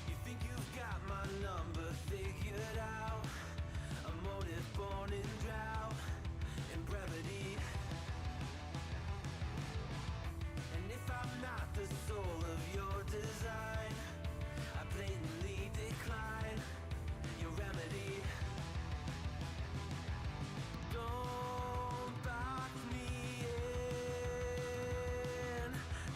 You think you've got my number figured out? A motive born in drought and brevity. And if I'm not the soul of your design, I blatantly decline your remedy. Don't box me in,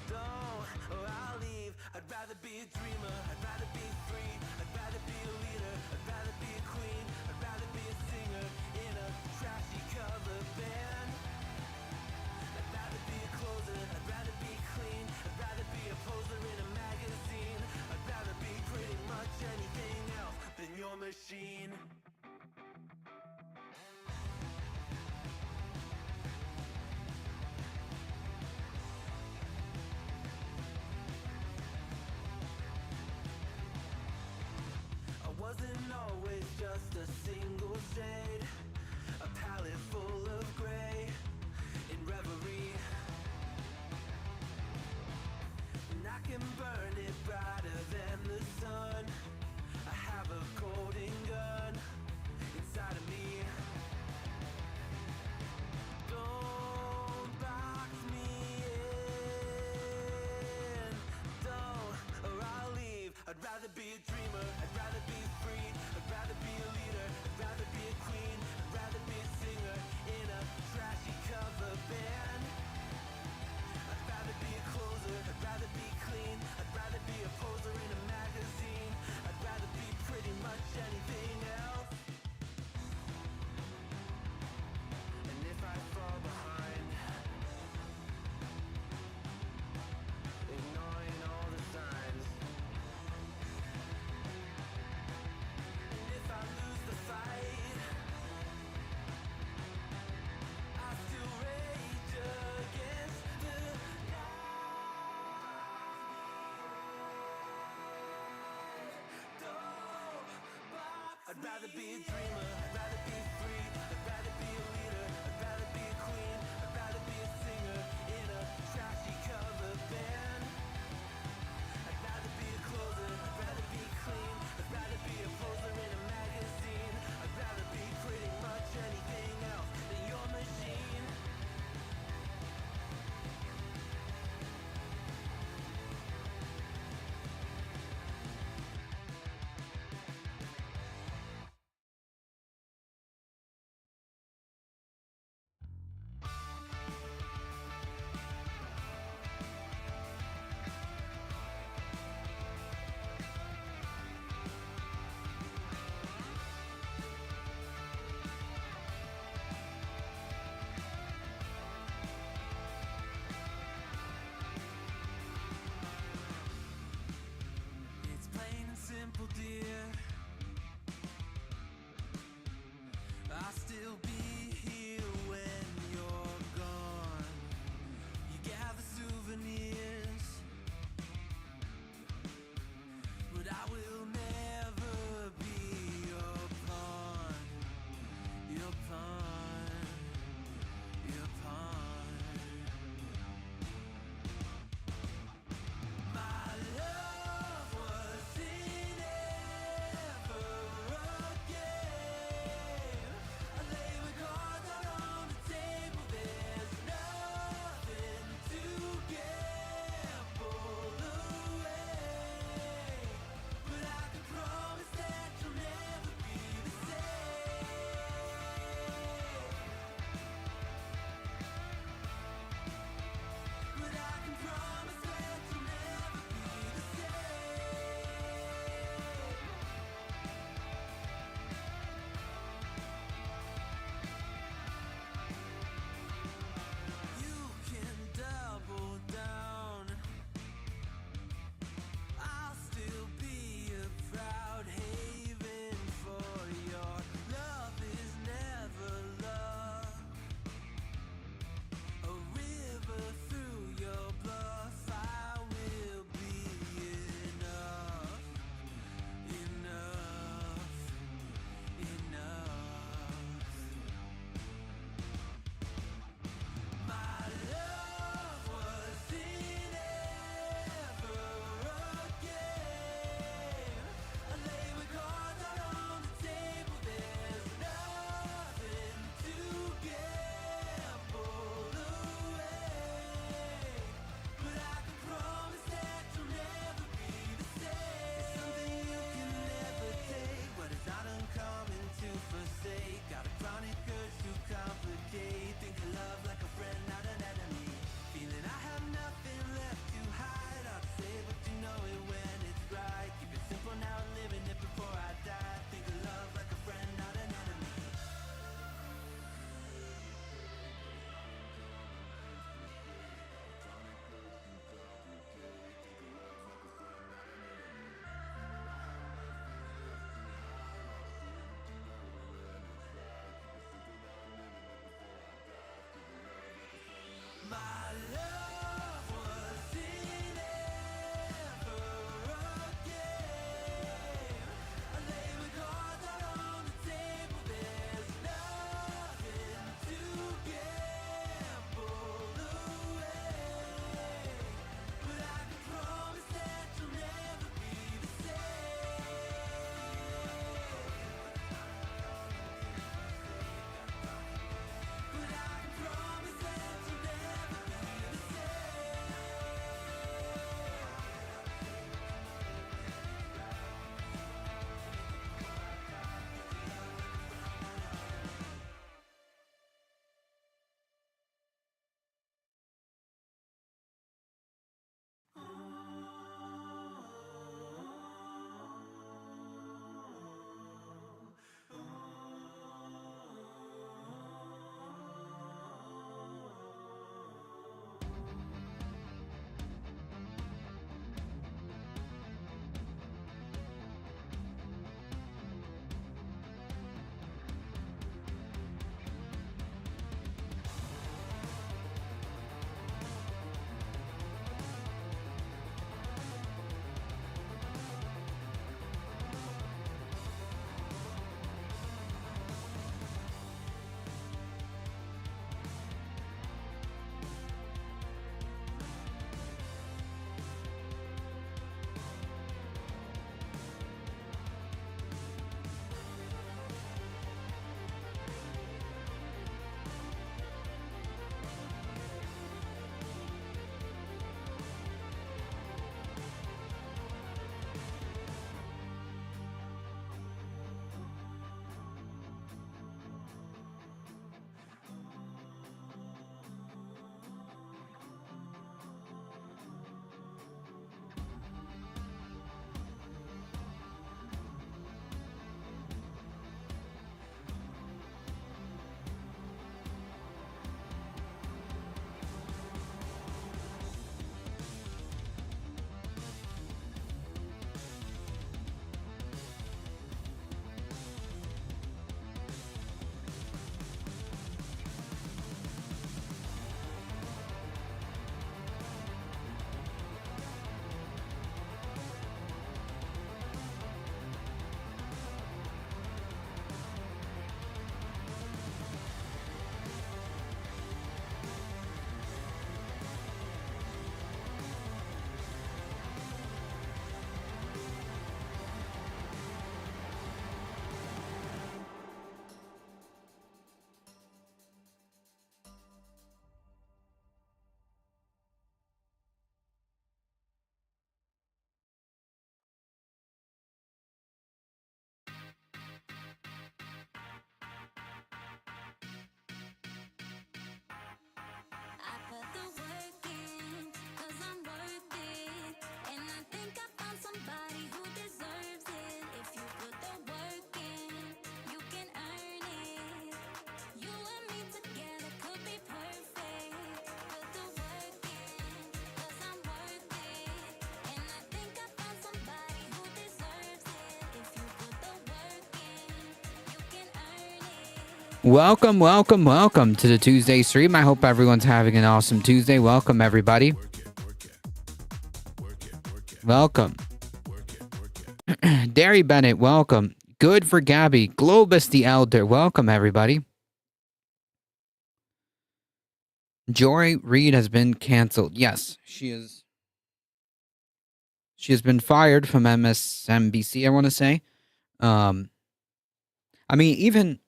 don't, or I'll leave. I'd rather be a dreamer, I'd rather be free, I'd rather be a leader, I'd rather be a queen, I'd rather be a singer in a trashy cover band. I'd rather be a closer, I'd rather be clean, I'd rather be a poser in a magazine, I'd rather be pretty much anything else than your machine. Wasn't always just a single shade, a palette full of gray in reverie. And I can burn it brighter than the sun. I have a golden gun inside of me. Don't box me in, don't, or I'll leave. I'd rather be a dreamer, I'd rather be free, I'd rather be a leader, I'd rather be a queen, I'd rather be a singer in a trashy cover band. I'd rather be a closer, I'd rather be clean, I'd rather be a poser in a magazine, I'd rather be pretty much anything else. And if I fall behind, ignoring all the signs, if I lose the fight, I still rage against the night. I'd rather be a dreamer, I'd rather be free, I'd rather be a leader, I'd rather be a queen, I'd rather be a singer in a trashy cover band. I'd rather be a closer, I'd rather be clean, I'd rather be a poser in a magazine, I'd rather be pretty much anything else than your machine. Welcome, welcome, welcome to the Tuesday stream. I hope everyone's having an awesome Tuesday. Welcome, everybody. Welcome. Derry Bennett, welcome. Good for Gabby. Globus the Elder, welcome, everybody. Joy Reid has been canceled. Yes, she is. She has been fired from MSNBC, I want to say. I mean, even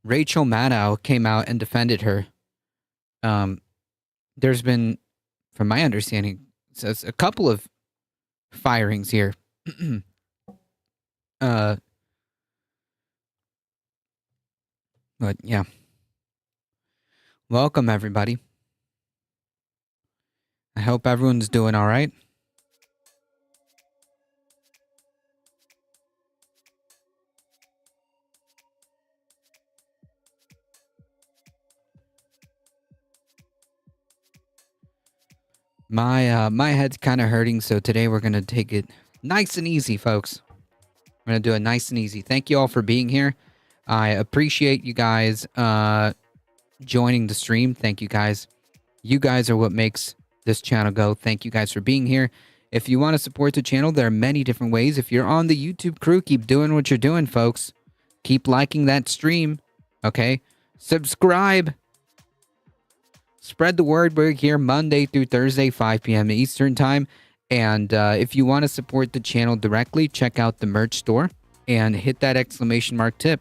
Rachel Maddow came out and defended her. There's been, from my understanding, a couple of firings here. But yeah. Welcome, everybody. I hope everyone's doing all right. My head's kind of hurting, so today we're gonna take it nice and easy, folks. We're gonna do it nice and easy. Thank you all for being here. I appreciate you guys joining the stream. Thank you guys. You guys are what makes this channel go. Thank you guys for being here. If you want to support the channel, there are many different ways. If you're on the YouTube crew, keep doing what you're doing, folks. Keep liking that stream. Okay? Subscribe. Spread the word. We're here Monday through Thursday, 5 p.m. Eastern Time. And if you want to support the channel directly, check out the merch store and hit that exclamation mark tip.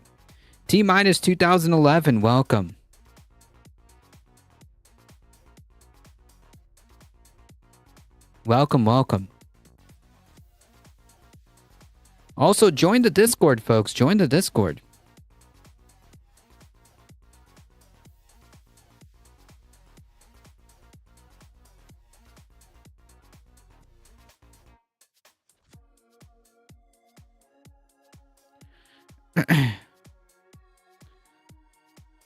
T-minus 2011, welcome. Welcome, welcome. Also, join the Discord, folks. Join the Discord.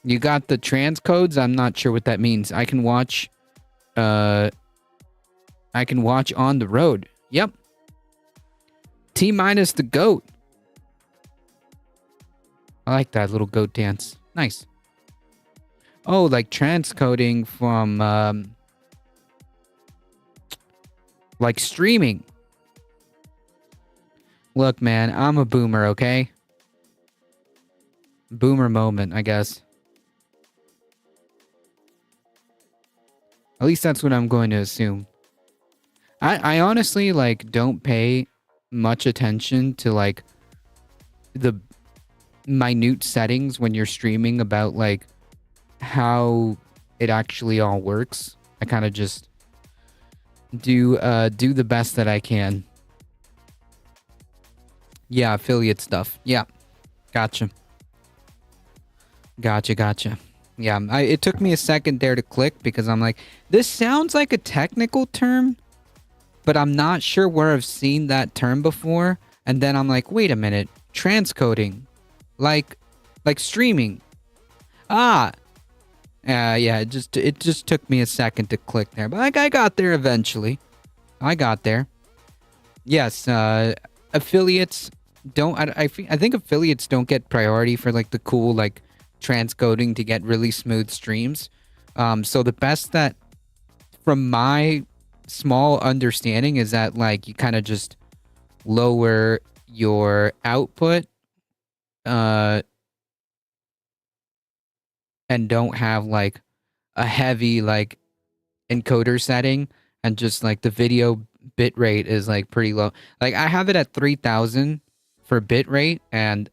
You got the trans codes? I'm not sure what that means. I can watch on the road. Yep. T-minus the goat. I like that little goat dance. Nice. Oh, like transcoding from like streaming. Look, man, I'm a boomer, okay? Boomer moment, I guess. At least that's what I'm going to assume. I honestly, like, don't pay much attention to, like, the minute settings when you're streaming about, like, how it actually all works. I kind of just do the best that I can. Yeah, affiliate stuff. Yeah. Gotcha. Yeah, it took me a second there to click because I'm like, this sounds like a technical term, but I'm not sure where I've seen that term before. And then I'm like, wait a minute, transcoding, like streaming. Yeah, it just took me a second to click there, but I got there eventually. I got there. Yes, affiliates don't. I think affiliates don't get priority for like the cool like transcoding to get really smooth streams. So the best that, from my small understanding, is that like you kind of just lower your output and don't have like a heavy like encoder setting, and just like the video bit rate is like pretty low. Like I have it at 3000 for bit rate, and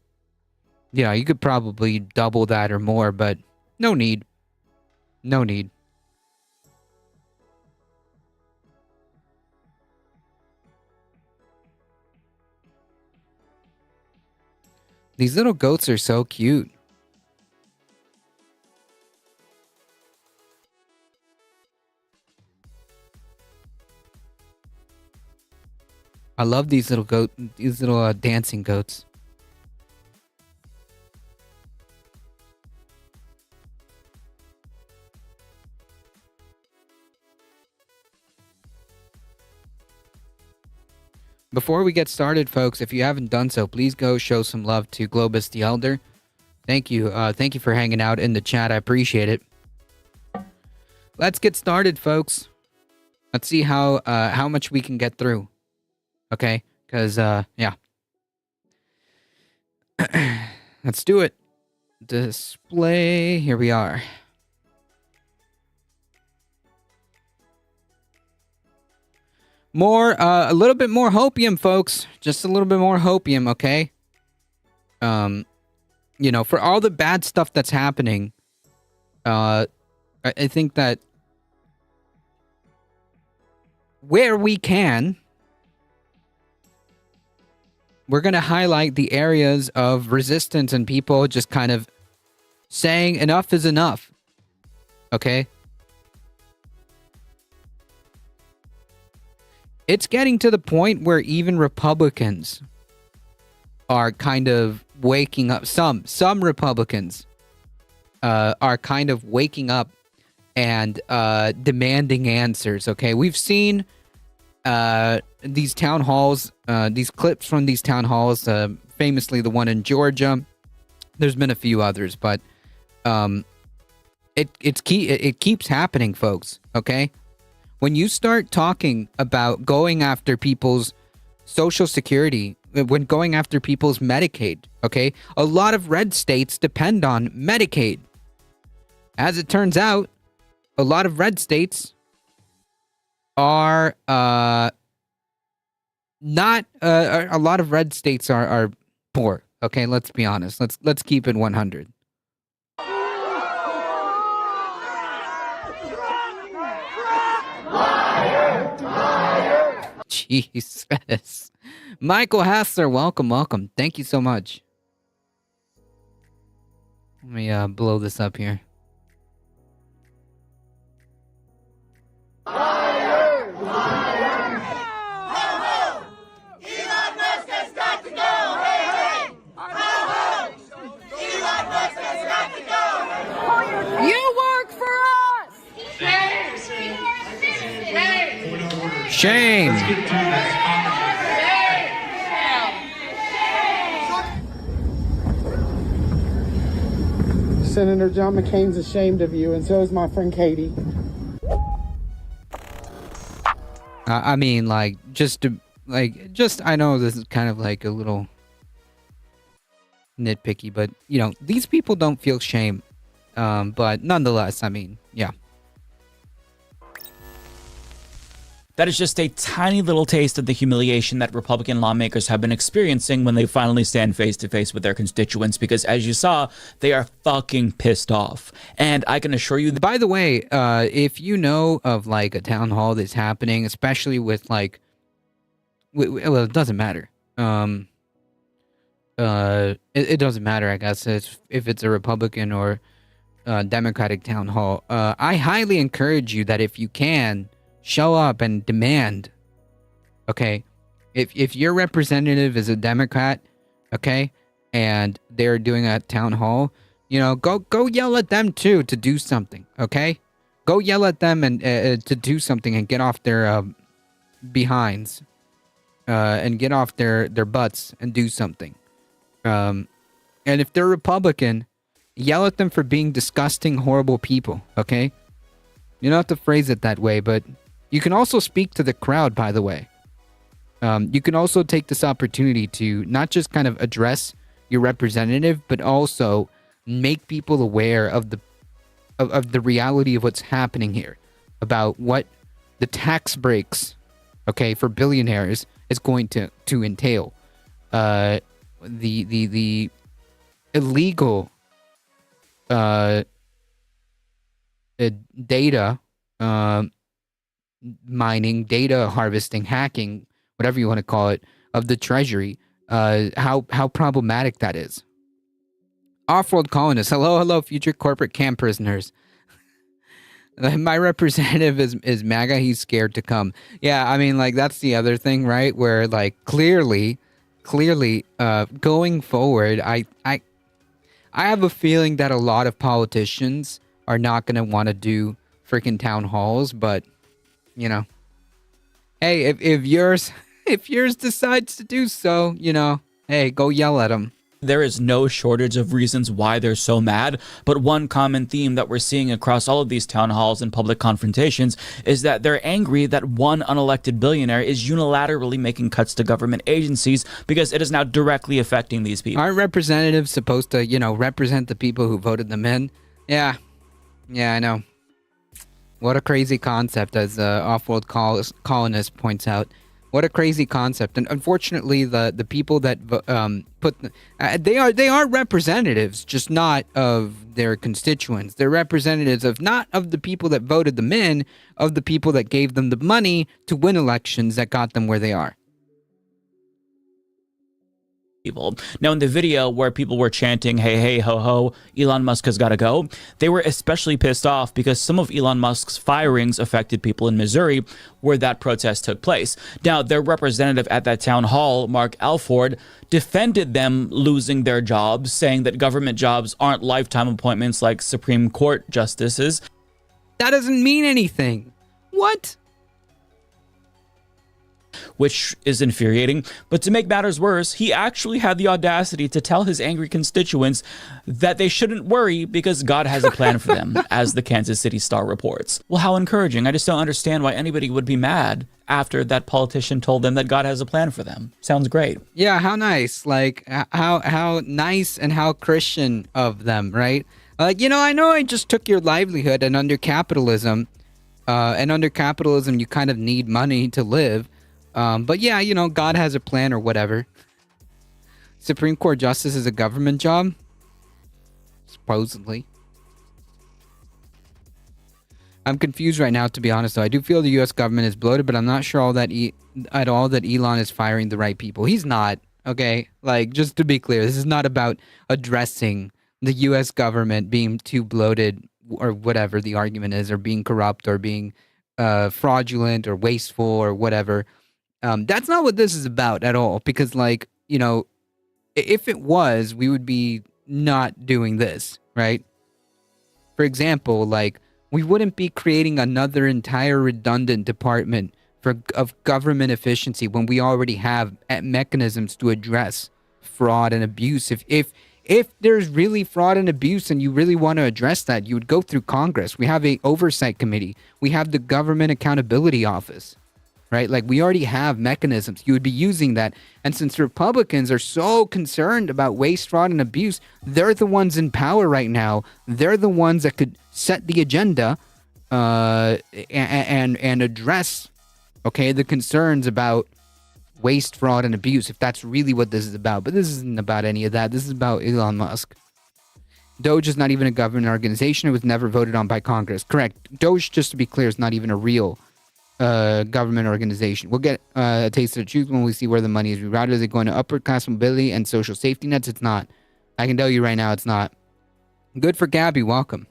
you know, you could probably double that or more, but no need. No need. These little goats are so cute. I love these little dancing goats. Before we get started, folks, if you haven't done so, please go show some love to Globus the Elder. Thank you. Thank you for hanging out in the chat. I appreciate it. Let's get started, folks. Let's see how much we can get through. Okay? Because, yeah. Let's do it. Display. Here we are. More, a little bit more hopium, folks. Just a little bit more hopium, okay? You know, for all the bad stuff that's happening, I think that where we can, we're going to highlight the areas of resistance and people just kind of saying enough is enough. Okay? It's getting to the point where even Republicans are kind of waking up. Some Republicans are kind of waking up and demanding answers. Okay? We've seen these town halls, these clips from these town halls, famously the one in Georgia. There's been a few others, but it keeps happening, folks. Okay, when you start talking about going after people's Social Security, when going after people's Medicaid, okay, a lot of red states depend on Medicaid. As it turns out, a lot of red states are not a lot of red states are poor. Okay, let's be honest. Let's keep it 100. Jesus. Michael Hassler, welcome. Thank you so much. Let me blow this up here. Shame. Senator John McCain's ashamed of you, and so is my friend Katie. I mean, like, I know this is kind of like a little nitpicky, but, you know, these people don't feel shame. But nonetheless, I mean, yeah. That is just a tiny little taste of the humiliation that Republican lawmakers have been experiencing when they finally stand face to face with their constituents, because as you saw, they are fucking pissed off. And I can assure you that— By the way, if you know of like a town hall that's happening, especially with like, well, it doesn't matter. It doesn't matter, I guess, if it's a Republican or Democratic town hall. I highly encourage you that if you can, show up and demand. Okay, if your representative is a Democrat, okay, and they're doing a town hall, you know, go yell at them too to do something. Okay, go yell at them and to do something and get off their behinds, and get off their butts and do something. And if they're Republican, yell at them for being disgusting, horrible people. Okay, you don't have to phrase it that way, but you can also speak to the crowd, by the way. You can also take this opportunity to not just kind of address your representative, but also make people aware of the reality of what's happening here, about what the tax breaks, okay, for billionaires is going to entail. The illegal data mining, data harvesting, hacking, whatever you want to call it, of the Treasury, how problematic that is. Off-world colonists, hello, future corporate camp prisoners. My representative is MAGA. He's scared to come. Yeah, I mean, like, that's the other thing, right? Where, like, clearly, going forward, I have a feeling that a lot of politicians are not going to want to do freaking town halls, but you know, hey, if yours decides to do so, you know, hey, go yell at them. There is no shortage of reasons why they're so mad, but one common theme that we're seeing across all of these town halls and public confrontations is that they're angry that one unelected billionaire is unilaterally making cuts to government agencies because it is now directly affecting these people. Aren't representatives supposed to, represent the people who voted them in? Yeah, I know. What a crazy concept, as Off-World Colonist points out. What a crazy concept. And unfortunately, the people that they are representatives, just not of their constituents. They're representatives of not of the people that voted them in, of the people that gave them the money to win elections that got them where they are. People. Now, in the video where people were chanting, hey, hey, ho, ho, Elon Musk has got to go, they were especially pissed off because some of Elon Musk's firings affected people in Missouri where that protest took place. Now, their representative at that town hall, Mark Alford, defended them losing their jobs, saying that government jobs aren't lifetime appointments like Supreme Court justices. That doesn't mean anything. What? Which is infuriating. But to make matters worse, he actually had the audacity to tell his angry constituents that they shouldn't worry because God has a plan for them, as the Kansas City Star reports. Well, how encouraging. I just don't understand why anybody would be mad after that politician told them that God has a plan for them. Sounds great. Yeah, how nice. Like, how nice and how Christian of them, right? Like, I know I just took your livelihood, and under capitalism, you kind of need money to live. But yeah, God has a plan or whatever. Supreme Court justice is a government job? Supposedly. I'm confused right now, to be honest, though. I do feel the U.S. government is bloated, but I'm not sure at all that Elon is firing the right people. He's not, okay? Like, just to be clear, this is not about addressing the U.S. government being too bloated or whatever the argument is, or being corrupt or being fraudulent or wasteful or whatever. That's not what this is about at all, because if it was, we would be not doing this, right? For example, we wouldn't be creating another entire redundant department of government efficiency when we already have mechanisms to address fraud and abuse. If there's really fraud and abuse and you really want to address that, you would go through Congress. We have a oversight committee. We have the Government Accountability Office. Right? Like, we already have mechanisms. You would be using that. And since Republicans are so concerned about waste, fraud, and abuse, they're the ones in power right now. They're the ones that could set the agenda and address, the concerns about waste, fraud, and abuse, if that's really what this is about. But this isn't about any of that. This is about Elon Musk. Doge is not even a government organization. It was never voted on by Congress. Correct. Doge, just to be clear, is not even a real government organization. We'll get a taste of the truth when we see where the money is rerouted. Is it going to upper class mobility and social safety nets? It's not. I can tell you right now, it's not. Good for Gabby. Welcome.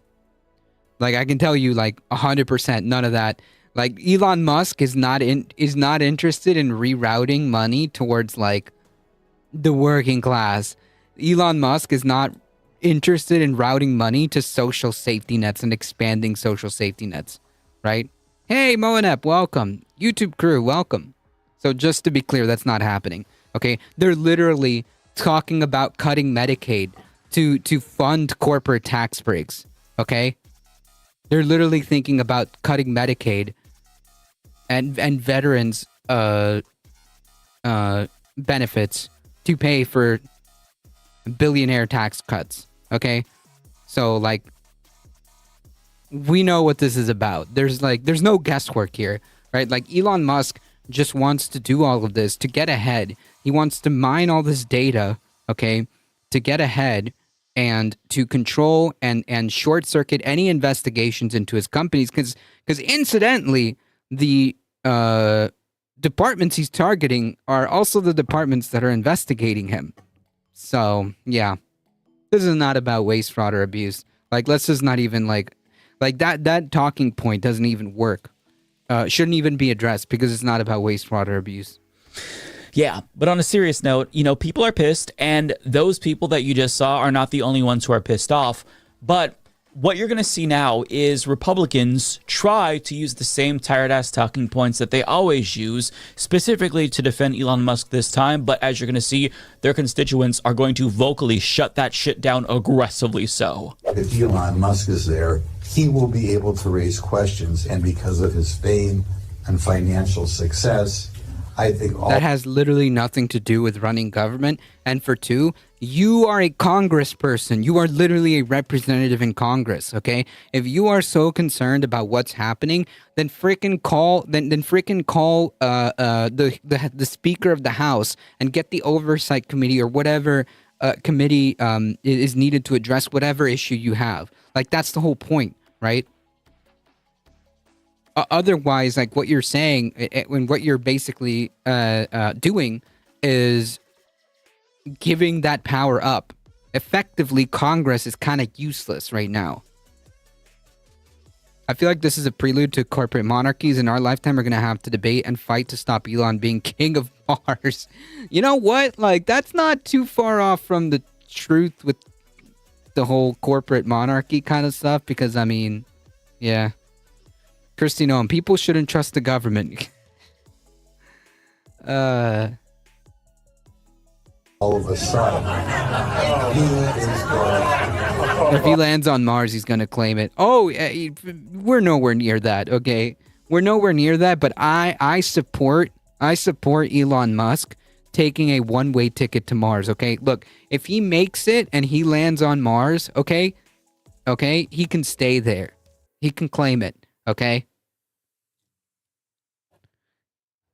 Like, I can tell you, 100%, none of that. Like, Elon Musk is not interested in rerouting money towards the working class. Elon Musk is not interested in routing money to social safety nets and expanding social safety nets, right? Hey, Moanep, welcome. YouTube crew, welcome. So just to be clear, that's not happening, okay? They're literally talking about cutting Medicaid to fund corporate tax breaks, okay? They're literally thinking about cutting Medicaid and veterans benefits to pay for billionaire tax cuts, okay? So, we know what this is about. There's no guesswork here, right? Elon Musk just wants to do all of this to get ahead. He wants to mine all this data, okay, to get ahead and to control and short circuit any investigations into his companies, because incidentally, the departments he's targeting are also the departments that are investigating him. So yeah, this is not about waste, fraud, or abuse. Let's just not even that talking point doesn't even work. Shouldn't even be addressed because it's not about waste, fraud, or abuse. Yeah, but on a serious note, people are pissed, and those people that you just saw are not the only ones who are pissed off. But what you're going to see now is Republicans try to use the same tired-ass talking points that they always use, specifically to defend Elon Musk this time. But as you're going to see, their constituents are going to vocally shut that shit down, aggressively so. If Elon Musk is there, he will be able to raise questions. And because of his fame and financial success, I think all That has literally nothing to do with running government. And for two, you are a congressperson. You are literally a representative in Congress, okay? If you are so concerned about what's happening, then freaking call the Speaker of the House and get the Oversight Committee or whatever committee is needed to address whatever issue you have. Like, that's the whole point, right? Otherwise, like what you're saying and what you're basically doing is giving that power up. Effectively, Congress is kind of useless right now. I feel like this is a prelude to corporate monarchies. In our lifetime, we're going to have to debate and fight to stop Elon being king of Mars. You know what? Like, that's not too far off from the truth with the whole corporate monarchy kind of stuff, because, I mean, yeah. Christy Noam, people shouldn't trust the government. all of a sudden, he is going. If he lands on Mars, he's going to claim it. Oh, we're nowhere near that, okay? We're nowhere near that, but I support Elon Musk taking a one-way ticket to Mars, okay? Look, if he makes it and he lands on Mars, okay, he can stay there. He can claim it, okay?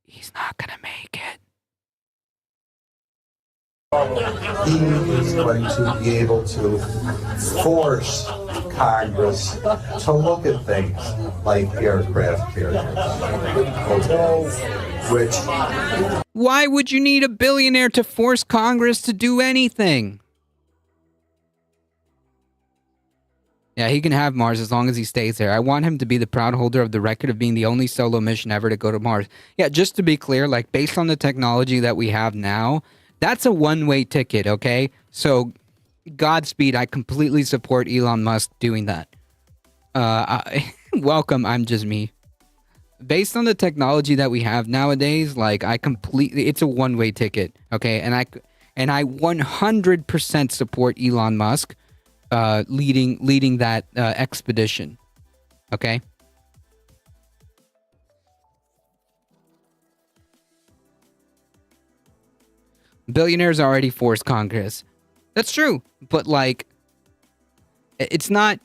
He's not going to make it. He is going to be able to force Congress to look at things like aircraft carriers, which... Why would you need a billionaire to force Congress to do anything? Yeah, he can have Mars as long as he stays there. I want him to be the proud holder of the record of being the only solo mission ever to go to Mars. Yeah, just to be clear, like, based on the technology that we have now, that's a one-way ticket, okay? So, Godspeed, I completely support Elon Musk doing that. Welcome, I'm just me. Based on the technology that we have nowadays, like, it's a one-way ticket, okay? And I 100% support Elon Musk leading that expedition, okay? Billionaires already force Congress. That's true, but like, it's not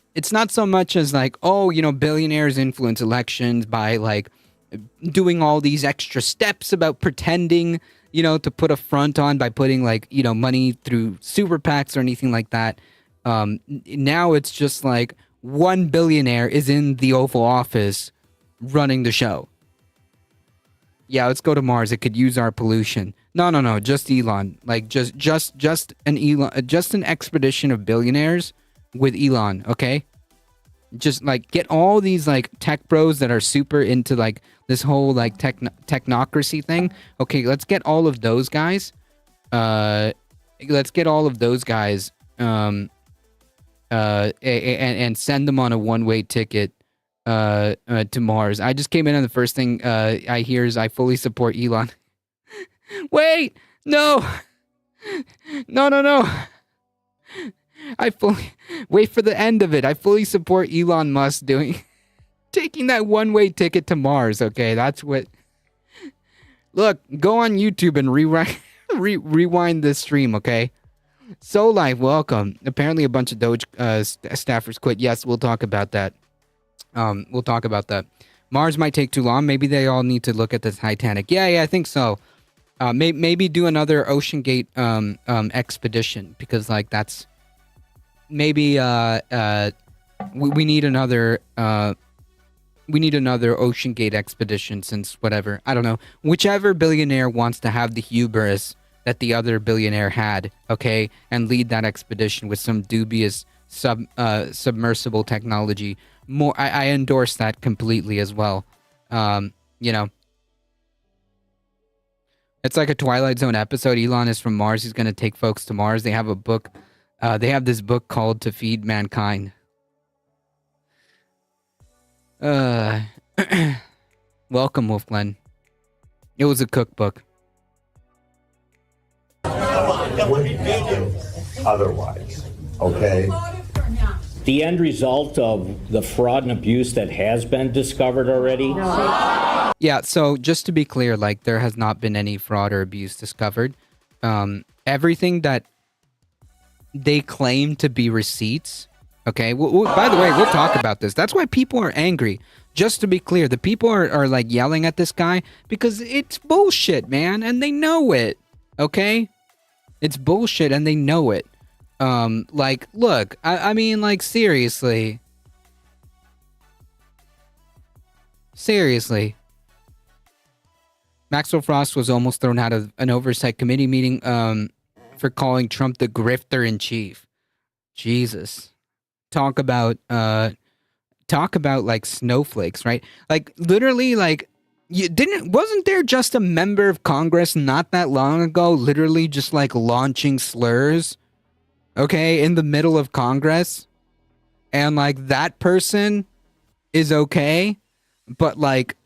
so much as like, oh, you know, billionaires influence elections by like doing all these extra steps about pretending, you know, to put a front on by putting like, you know, money through super PACs or anything like that. Now it's just like one billionaire is in the Oval Office running the show. Yeah, let's go to Mars. It could use our pollution. No, just Elon. Like just an expedition of billionaires with Elon, okay? Just like get all these like tech bros that are super into like this whole like technocracy thing. Okay, let's get all of those guys. And send them on a one-way ticket to Mars. I just came in and the first thing I hear is I fully support Elon. Wait, no. I fully wait for the end of it. I fully support Elon Musk taking that one-way ticket to Mars. Okay, that's what. Look, go on YouTube and rewind this stream. Okay. So Live, welcome. Apparently a bunch of Doge staffers quit. Yes, we'll talk about that. Mars might take too long. Maybe they all need to look at the Titanic. Yeah, I think so. Maybe do another OceanGate expedition, because like that's maybe we need another OceanGate expedition, since whatever, I don't know, whichever billionaire wants to have the hubris that the other billionaire had, okay, and lead that expedition with some dubious submersible technology. I endorse that completely as well. You know, it's like a Twilight Zone episode. Elon is from Mars. He's going to take folks to Mars. They have a book. They have this book called To Feed Mankind. Uh, welcome, Wolf Glenn. It was a cookbook. Otherwise, okay? The end result of the fraud and abuse that has been discovered already? Yeah, so just to be clear, like, there has not been any fraud or abuse discovered. Everything that they claim to be receipts, okay? By the way, we'll talk about this. That's why people are angry. Just to be clear, the people are like yelling at this guy because it's bullshit, man, and they know it, okay? It's bullshit and they know it. Like, look, I mean, like, seriously. Seriously. Maxwell Frost was almost thrown out of an oversight committee meeting, for calling Trump the grifter in chief. Jesus. Talk about like snowflakes, right? Like, literally, like, wasn't there just a member of Congress not that long ago literally just like launching slurs, okay, in the middle of Congress? And like that person is okay, but like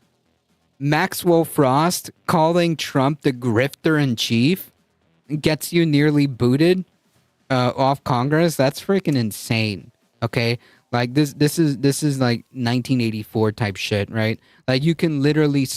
Maxwell Frost calling Trump the grifter in chief gets you nearly booted off Congress? That's freaking insane. Okay? Like this is like 1984 type shit, right? Like you can literally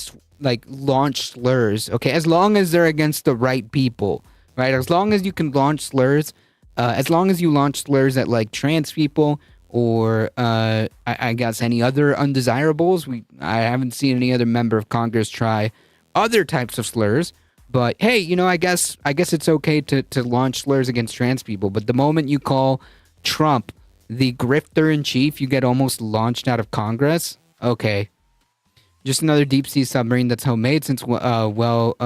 like launch slurs, okay? As long as they're against the right people, right? As long as you can launch slurs, as long as you launch slurs at like trans people or I guess any other undesirables. I haven't seen any other member of Congress try other types of slurs. But hey, you know, I guess it's okay to launch slurs against trans people. But the moment you call Trump the grifter in chief, you get almost launched out of Congress. Okay, just another deep sea submarine that's homemade since it's well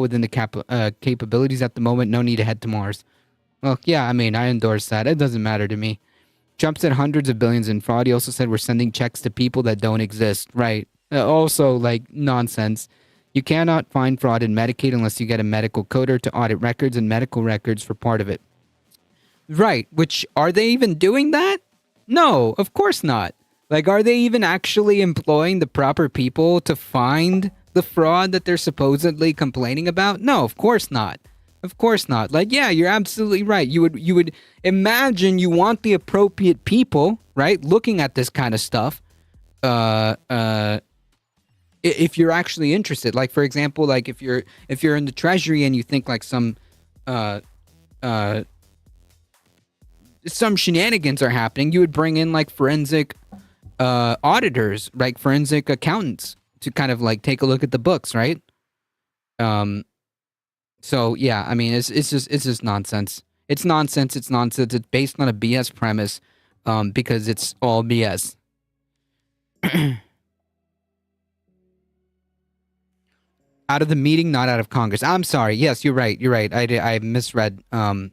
within the capabilities at the moment. No need to head to Mars. Well, yeah, I mean, I endorse that. It doesn't matter to me. Trump said hundreds of billions in fraud. He also said we're sending checks to people that don't exist. Right. Also, like, nonsense. You cannot find fraud in Medicaid unless you get a medical coder to audit records and medical records for part of it. Right. Which, are they even doing that? No, of course not. Like, are they even actually employing the proper people to find the fraud that they're supposedly complaining about? No, of course not. Of course not. Like, yeah, you're absolutely right. You would imagine you want the appropriate people, right, looking at this kind of stuff. If you're actually interested, like, for example, like if you're in the Treasury and you think like some shenanigans are happening, you would bring in like forensic auditors, like forensic accountants, to kind of like take a look at the books, right? So yeah, I mean, it's just nonsense. It's nonsense. It's nonsense. It's based on a BS premise, because it's all BS. Out of the meeting, not out of Congress. I'm sorry. Yes, you're right. You're right. I misread. I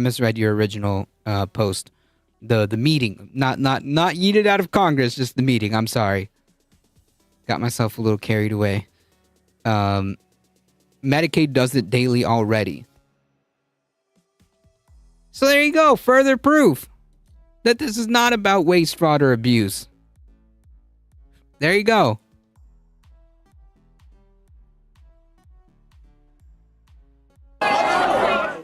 misread your original post. The meeting, not yeeted out of Congress, just the meeting. I'm sorry. Got myself a little carried away. Medicaid does it daily already. So there you go. Further proof that this is not about waste, fraud, or abuse. There you go.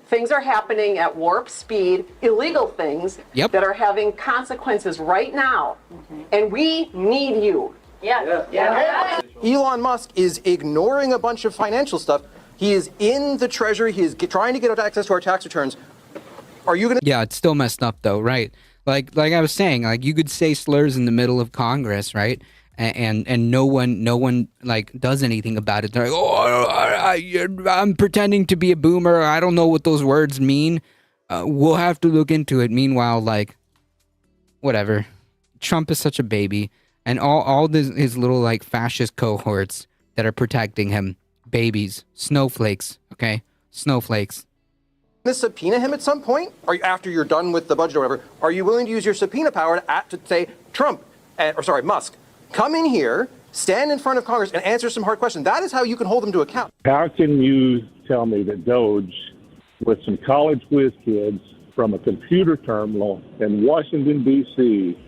Things are happening at warp speed, illegal things that are having consequences right now. And we need you. Yeah. Elon Musk is ignoring a bunch of financial stuff. He is in the Treasury. He is trying to get access to our tax returns. Are you going to... Yeah, it's still messed up, though, right? Like I was saying, like, you could say slurs in the middle of Congress, right? And no one like does anything about it. They're like, oh, I'm pretending to be a boomer. I don't know what those words mean. We'll have to look into it. Meanwhile, like, whatever. Trump is such a baby, and all his little like fascist cohorts that are protecting him, babies, snowflakes. Okay, snowflakes. Subpoena him at some point? Or after you're done with the budget or whatever, are you willing to use your subpoena power to say, Musk, come in here, stand in front of Congress, and answer some hard questions? That is how you can hold them to account. How can you tell me that Doge, with some college whiz kids from a computer terminal in Washington, D.C.,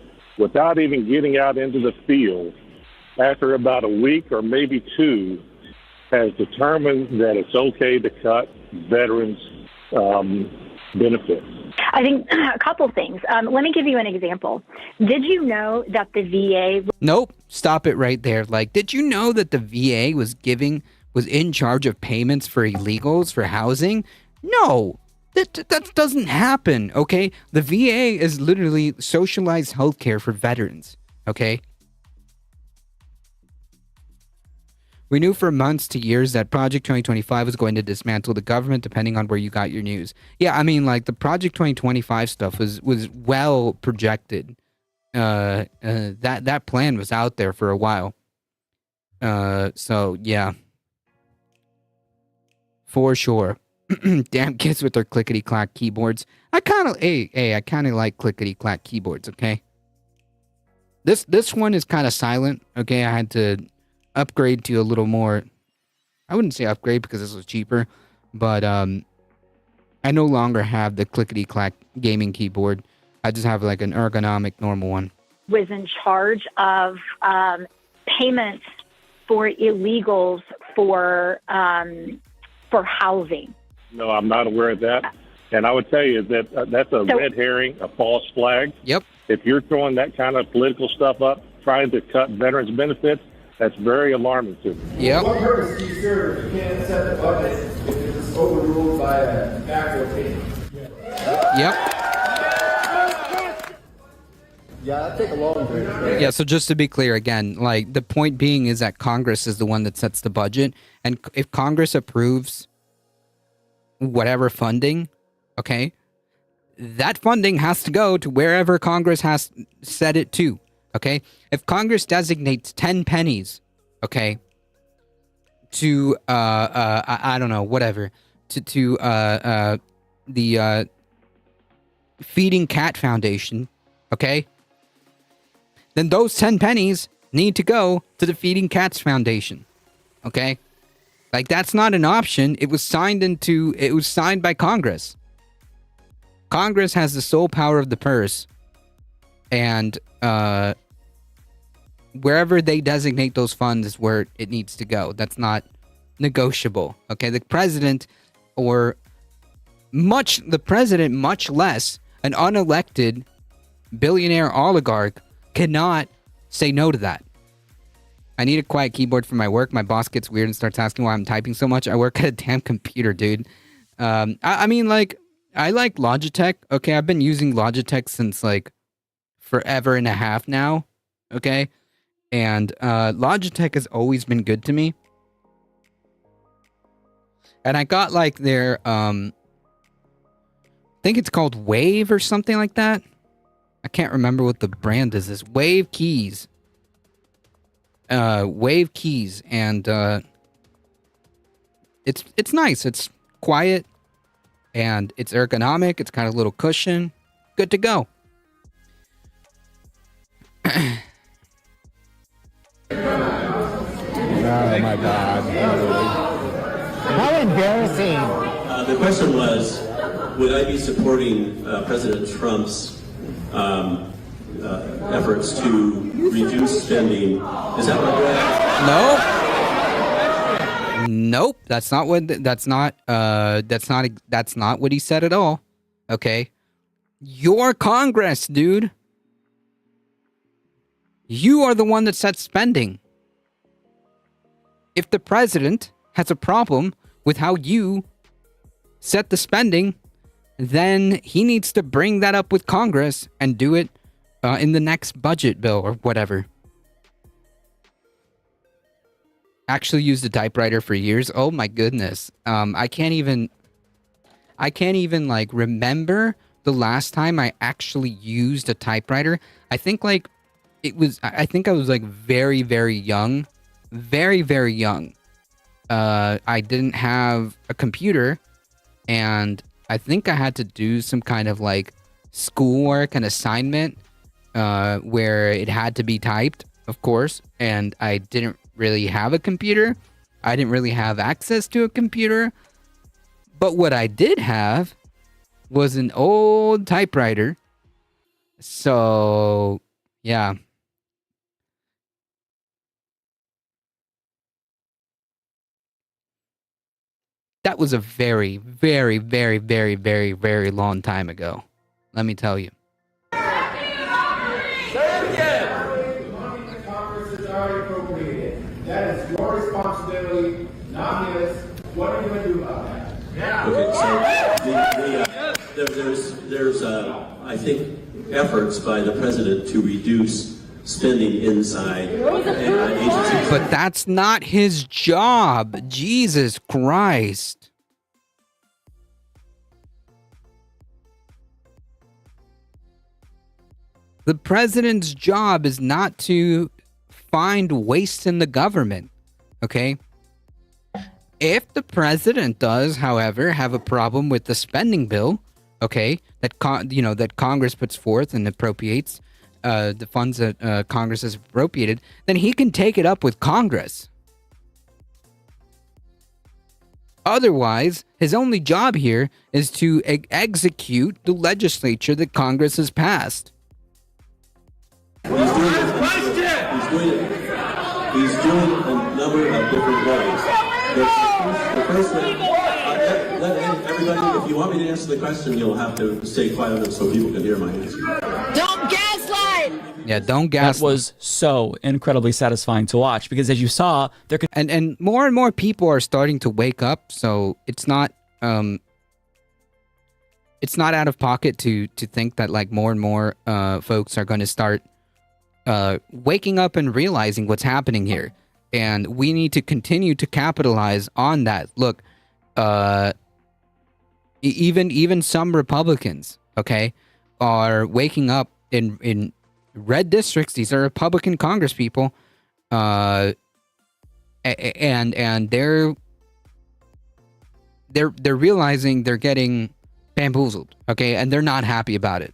without even getting out into the field, after about a week or maybe two, has determined that it's okay to cut veterans' benefits. I think a couple things. Let me give you an example. Did you know that the VA... Nope. Stop it right there. Like, did you know that the VA was in charge of payments for illegals for housing? No. That doesn't happen, okay? The VA is literally socialized healthcare for veterans, okay? We knew for months to years that Project 2025 was going to dismantle the government depending on where you got your news. Yeah, I mean, like, the Project 2025 stuff was well projected. That plan was out there for a while. So, yeah. For sure. Damn kids with their clickety-clack keyboards. I kind of like clickety-clack keyboards, okay? This one is kind of silent, okay? I had to upgrade to a little more. I wouldn't say upgrade because this was cheaper, but I no longer have the clickety-clack gaming keyboard. I just have like an ergonomic normal one. was in charge of payments for illegals for housing. No, I'm not aware of that. And I would tell you that that's a red herring, a false flag. Yep. If you're throwing that kind of political stuff up, trying to cut veterans' benefits, that's very alarming to me. Yep. What purpose do you serve if you can't set the budget if it's overruled by a backdoor payment? Yep. Yeah, that'd take a long time. Yeah, so just to be clear again, like the point being is that Congress is the one that sets the budget, and if Congress approves whatever funding, okay, that funding has to go to wherever Congress has set it to, okay? If Congress designates 10 pennies, okay, to I don't know, whatever, to the Feeding Cat Foundation, okay, then those 10 pennies need to go to the Feeding Cats Foundation, okay? Like, that's not an option. It was signed by Congress. Congress has the sole power of the purse, and wherever they designate those funds is where it needs to go. That's not negotiable, okay? The president, much less an unelected billionaire oligarch, cannot say no to that. I need a quiet keyboard for my work. My boss gets weird and starts asking why I'm typing so much. I work at a damn computer, dude. I mean, like, I like Logitech. Okay, I've been using Logitech since, like, forever and a half now. Okay? And Logitech has always been good to me. And I got, like, their, I think it's called Wave or something like that. I can't remember what the brand is. This Wave Keys. Wave Keys, and it's nice. It's quiet, and it's ergonomic. It's got a little cushion. Good to go. Oh my God! How embarrassing! The question was, would I be supporting President Trump's efforts to reduce spending? Is that what No. Nope. That's not what he said at all. Okay. Your Congress, dude. You are the one that sets spending. If the president has a problem with how you set the spending, then he needs to bring that up with Congress and do it in the next budget bill or whatever. Actually used a typewriter for years. Oh my goodness. I can't even like remember the last time I actually used a typewriter. I think I was like very, very young. Very, very young. I didn't have a computer, and I think I had to do some kind of like schoolwork and assignment where it had to be typed, of course, and I didn't really have a computer. I didn't really have access to a computer. But what I did have was an old typewriter. So, Yeah. That was a very, very, very, very, very, very long time ago. Let me tell you. Congress has already appropriated. That is your responsibility, not his. What are you going to do about that? Okay, so there's I think, efforts by the president to reduce spending inside agencies. But that's not his job. Jesus Christ. The president's job is not to find waste in the government. Okay? If the president does, however, have a problem with the spending bill, okay, that that Congress puts forth and appropriates, the funds that Congress has appropriated, then he can take it up with Congress. Otherwise, his only job here is to execute the legislature that Congress has passed. He's doing a number of different ways. The first one, everybody, if you want me to answer the question, you'll have to stay quiet on it so people can hear my answer. Don't gaslight! Yeah, don't gaslight. That was so incredibly satisfying to watch because, as you saw, there could and more people are starting to wake up. So it's not out of pocket to think that like more and more folks are going to start waking up and realizing what's happening here, and we need to continue to capitalize on that. Look, even some Republicans, okay, are waking up in red districts. These are Republican Congress people, and they're realizing they're getting bamboozled, okay, and they're not happy about it.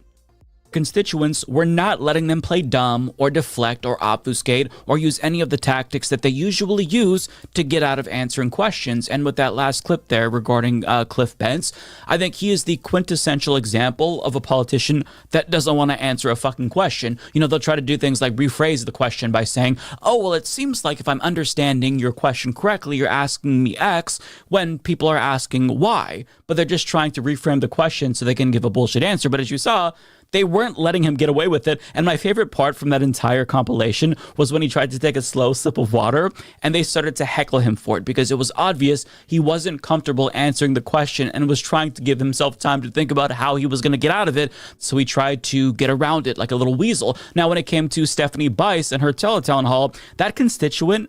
constituents were not letting them play dumb or deflect or obfuscate or use any of the tactics that they usually use to get out of answering questions. And with that last clip there regarding Cliff Bentz, I think he is the quintessential example of a politician that doesn't want to answer a fucking question. You know, they'll try to do things like rephrase the question by saying, oh, well, it seems like if I'm understanding your question correctly, you're asking me X when people are asking Y. But they're just trying to reframe the question so they can give a bullshit answer. But as you saw, they weren't letting him get away with it. And my favorite part from that entire compilation was when he tried to take a slow sip of water and they started to heckle him for it because it was obvious he wasn't comfortable answering the question and was trying to give himself time to think about how he was going to get out of it. So he tried to get around it like a little weasel. Now, when it came to Stephanie Bice and her teletown hall, that constituent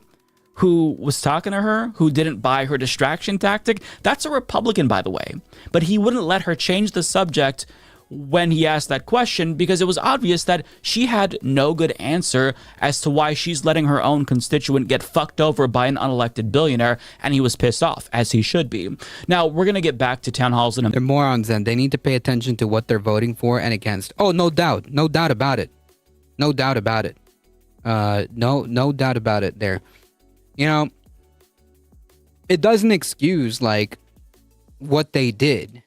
who was talking to her, who didn't buy her distraction tactic, that's a Republican, by the way. But he wouldn't let her change the subject when he asked that question because it was obvious that she had no good answer as to why she's letting her own constituent get fucked over by an unelected billionaire, and he was pissed off, as he should be. Now, we're going to get back to town halls in a... They're morons, and they need to pay attention to what they're voting for and against. Oh, no doubt. No doubt about it. No doubt about it. No doubt about it there. You know, it doesn't excuse, like, what they did.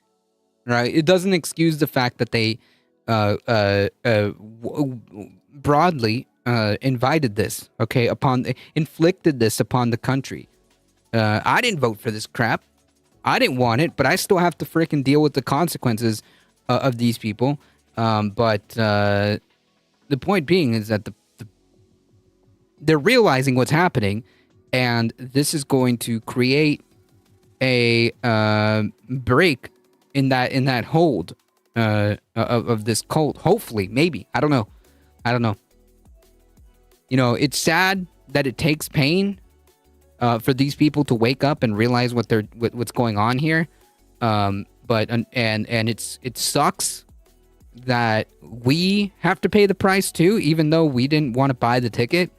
Right, it doesn't excuse the fact that they broadly invited this, okay, inflicted this upon the country. I didn't vote for this crap. I didn't want it, but I still have to freaking deal with the consequences of these people. But the point being is that they're realizing what's happening, and this is going to create a break in that hold of this cult. Hopefully, maybe. I don't know. You know, it's sad that it takes pain for these people to wake up and realize what's going on here. But it sucks that we have to pay the price too, even though we didn't want to buy the ticket.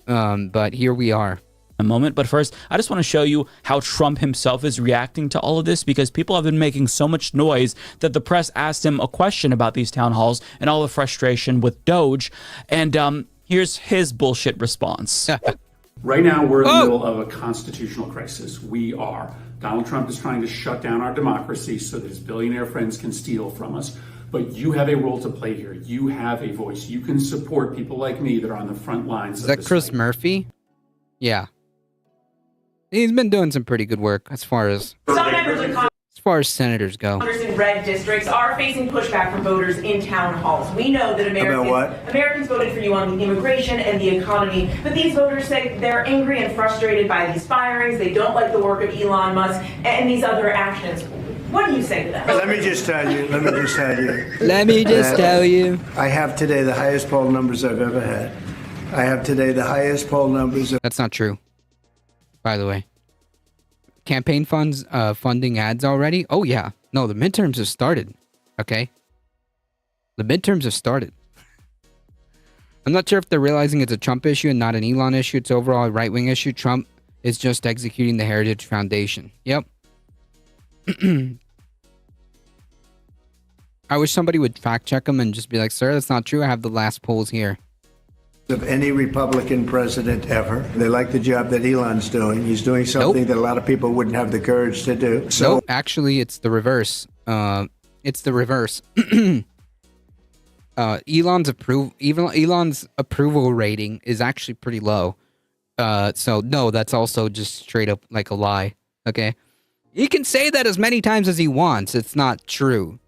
But here we are. A moment, but first I just want to show you how Trump himself is reacting to all of this, because people have been making so much noise that the press asked him a question about these town halls and all the frustration with Doge, and here's his bullshit response. Right now we're in the middle of a constitutional crisis. We are. Donald Trump is trying to shut down our democracy so that his billionaire friends can steal from us. But you have a role to play here. You have a voice. You can support people like me that are on the front lines. Is that Chris Murphy? Yeah. He's been doing some pretty good work as far as senators go. Congress in red districts are facing pushback from voters in town halls. We know that Americans voted for you on the immigration and the economy, but these voters say they're angry and frustrated by these firings. They don't like the work of Elon Musk and these other actions. What do you say to them? Let me just tell you. I have today the highest poll numbers I've ever had. That's not true, by the way. Campaign funds funding ads already? Oh, yeah. No, the midterms have started. Okay? The midterms have started. I'm not sure if they're realizing it's a Trump issue and not an Elon issue. It's overall a right-wing issue. Trump is just executing the Heritage Foundation. Yep. I wish somebody would fact check them and just be like, sir, that's not true. I have the last polls here. Of any Republican president ever. They like the job that Elon's doing. He's doing something that a lot of people wouldn't have the courage to do. So actually, it's the reverse. Elon's approval rating is actually pretty low. So no, that's also just straight up like a lie. Okay, he can say that as many times as he wants. It's not true.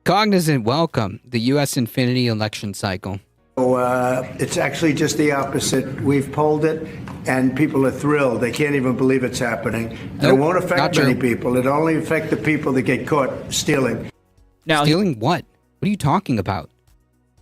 Cognizant, welcome. The U.S. Infinity election cycle. It's actually just the opposite. We've polled it, and people are thrilled. They can't even believe it's happening. It won't affect many people. It only affects the people that get caught stealing. Now, stealing what? What are you talking about?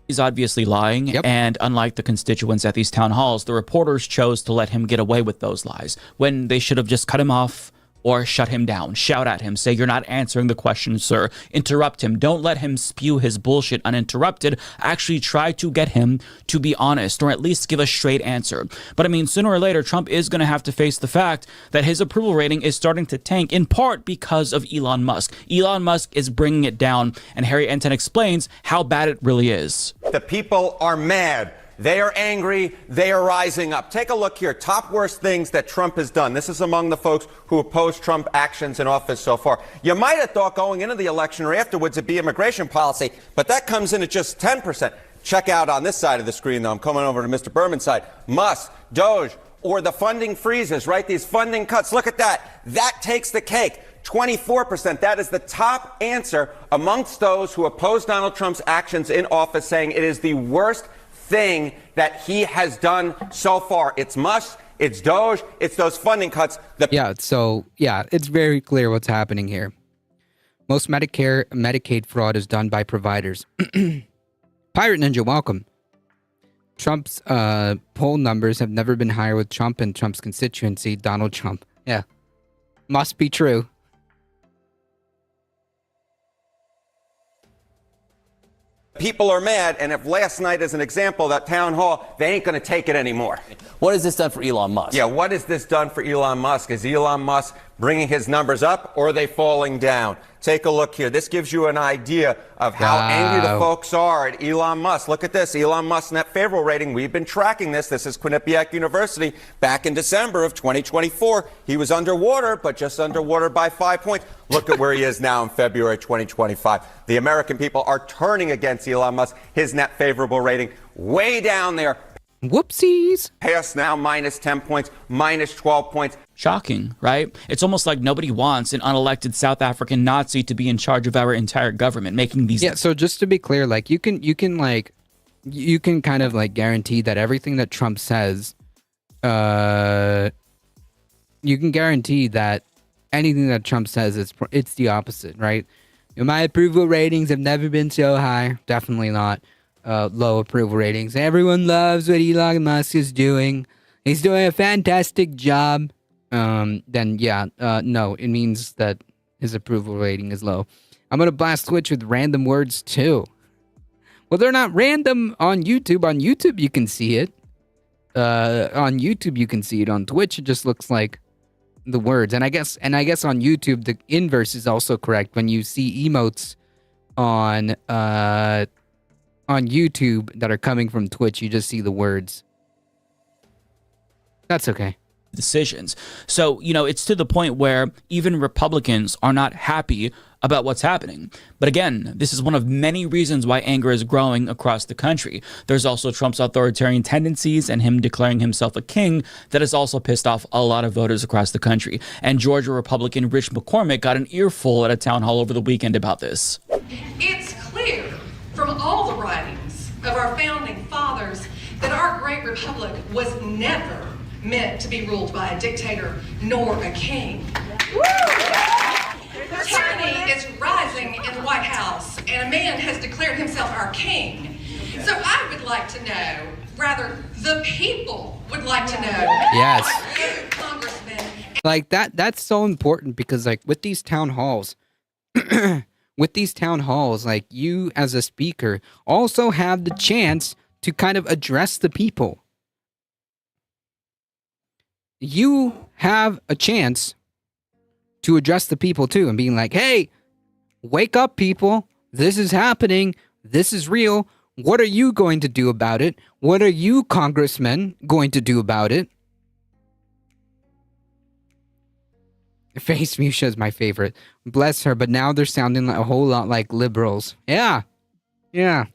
He's obviously lying, and unlike the constituents at these town halls, the reporters chose to let him get away with those lies when they should have just cut him off or shut him down, shout at him, say, you're not answering the question, sir. Interrupt him. Don't let him spew his bullshit uninterrupted. Actually try to get him to be honest, or at least give a straight answer. But I mean, sooner or later, Trump is going to have to face the fact that his approval rating is starting to tank, in part because of Elon Musk. Elon Musk is bringing it down, and Harry Enten explains how bad it really is. The people are mad. They are angry. They are rising up. Take a look here. Top worst things that Trump has done. This is among the folks who oppose Trump actions in office so far. You might have thought going into the election or afterwards it'd be immigration policy, but that comes in at just 10%. Check out on this side of the screen, though. I'm coming over to Mr. Berman's side. Musk, Doge, or the funding freezes, right? These funding cuts. Look at that. That takes the cake. 24%. That is the top answer amongst those who oppose Donald Trump's actions in office, saying it is the worst thing that he has done so far. It's Musk, it's Doge, it's those funding cuts. It's very clear what's happening here. Most Medicaid fraud is done by providers. Pirate Ninja, welcome. Trump's poll numbers have never been higher with Trump and Trump's constituency, Donald Trump. Yeah. Must be true. People are mad, and if last night is an example, that town hall, they ain't going to take it anymore. What has this done for Elon Musk? Yeah, what has this done for Elon Musk? Is Elon Musk bringing his numbers up, or are they falling down? Take a look here. This gives you an idea of how angry the folks are at Elon Musk. Look at this. Elon Musk's net favorable rating. We've been tracking this. This is Quinnipiac University. Back in December of 2024, he was underwater, but just underwater by 5 points. Look at where he is now in February 2025. The American people are turning against Elon Musk. His net favorable rating way down there. Whoopsies. Pass now minus 10 points, minus 12 points. Shocking, right? It's almost like nobody wants an unelected South African Nazi to be in charge of our entire government, making these... Yeah, so just to be clear, like, you can kind of, like, guarantee that everything that Trump says, you can guarantee that anything that Trump says, it's the opposite, right? My approval ratings have never been so high. Definitely not. Low approval ratings. Everyone loves what Elon Musk is doing. He's doing a fantastic job. No, it means that his approval rating is low. I'm going to blast Twitch with random words too. Well, they're not random on YouTube. On YouTube, you can see it. On YouTube, you can see it. On Twitch, it just looks like the words. And I guess on YouTube, the inverse is also correct. When you see emotes on YouTube that are coming from Twitch, you just see the words. That's okay. decisions. So, it's to the point where even Republicans are not happy about what's happening. But again, this is one of many reasons why anger is growing across the country. There's also Trump's authoritarian tendencies and him declaring himself a king that has also pissed off a lot of voters across the country. And Georgia Republican Rich McCormick got an earful at a town hall over the weekend about this. It's clear from all the writings of our founding fathers that our great republic was never meant to be ruled by a dictator nor a king. Tyranny is rising in the White House, and a man has declared himself our king. So I would like to know, rather, the people would like to know. Yes. You, Congressman. Like that's so important because like with these town halls, like you as a speaker also have the chance to kind of address the people. You have a chance to address the people too and being like, hey, wake up, people. This is happening. This is real. What are you going to do about it? What are you, congressmen, going to do about it? Face Musha is my favorite. Bless her, but now they're sounding like a whole lot like liberals. Yeah. Yeah.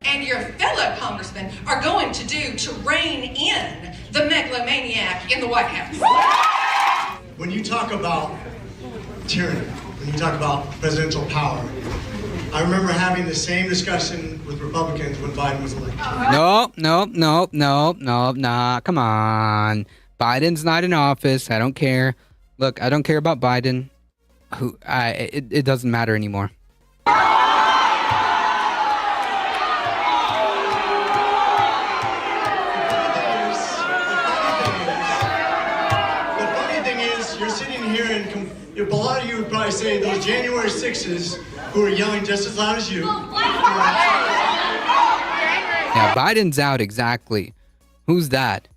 And your fellow congressmen are going to do to rein in the megalomaniac in the White House. When you talk about tyranny, when you talk about presidential power, I remember having the same discussion with Republicans when Biden was elected. Nah, come on. Biden's not in office. I don't care. Look, I don't care about Biden. It doesn't matter anymore. A lot of you would probably say those January 6s who are yelling just as loud as you. Yeah, Biden's out, exactly. Who's that?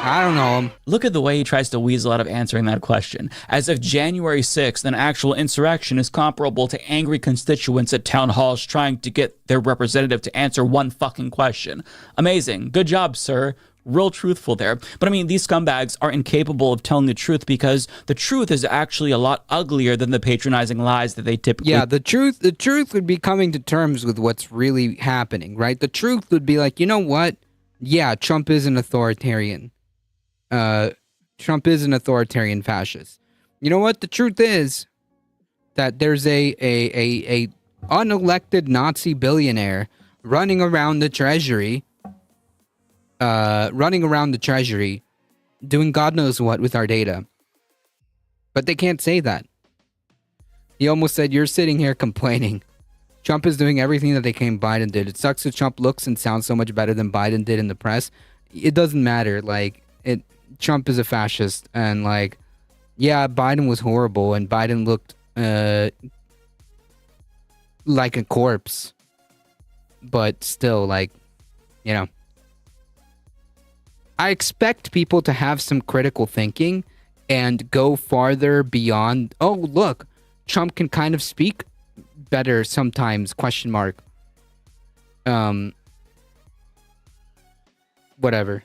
I don't know him. Look at the way he tries to weasel out of answering that question, as if January 6th, an actual insurrection, is comparable to angry constituents at town halls trying to get their representative to answer one fucking question. Amazing. Good job, sir. Real truthful there. But I mean, these scumbags are incapable of telling the truth because the truth is actually a lot uglier than the patronizing lies that they typically... Yeah, the truth would be coming to terms with what's really happening, right? The truth would be like, you know what? Yeah, Trump is an authoritarian. Trump is an authoritarian fascist. You know what? The truth is that there's a unelected Nazi billionaire running around the treasury doing God knows what with our data. But they can't say that. He almost said, you're sitting here complaining. Trump is doing everything that Biden did. It sucks that Trump looks and sounds so much better than Biden did in the press. It doesn't matter. Trump is a fascist. And yeah, Biden was horrible and Biden looked like a corpse. But still, I expect people to have some critical thinking and go farther beyond, oh, look, Trump can kind of speak better sometimes, ? Whatever.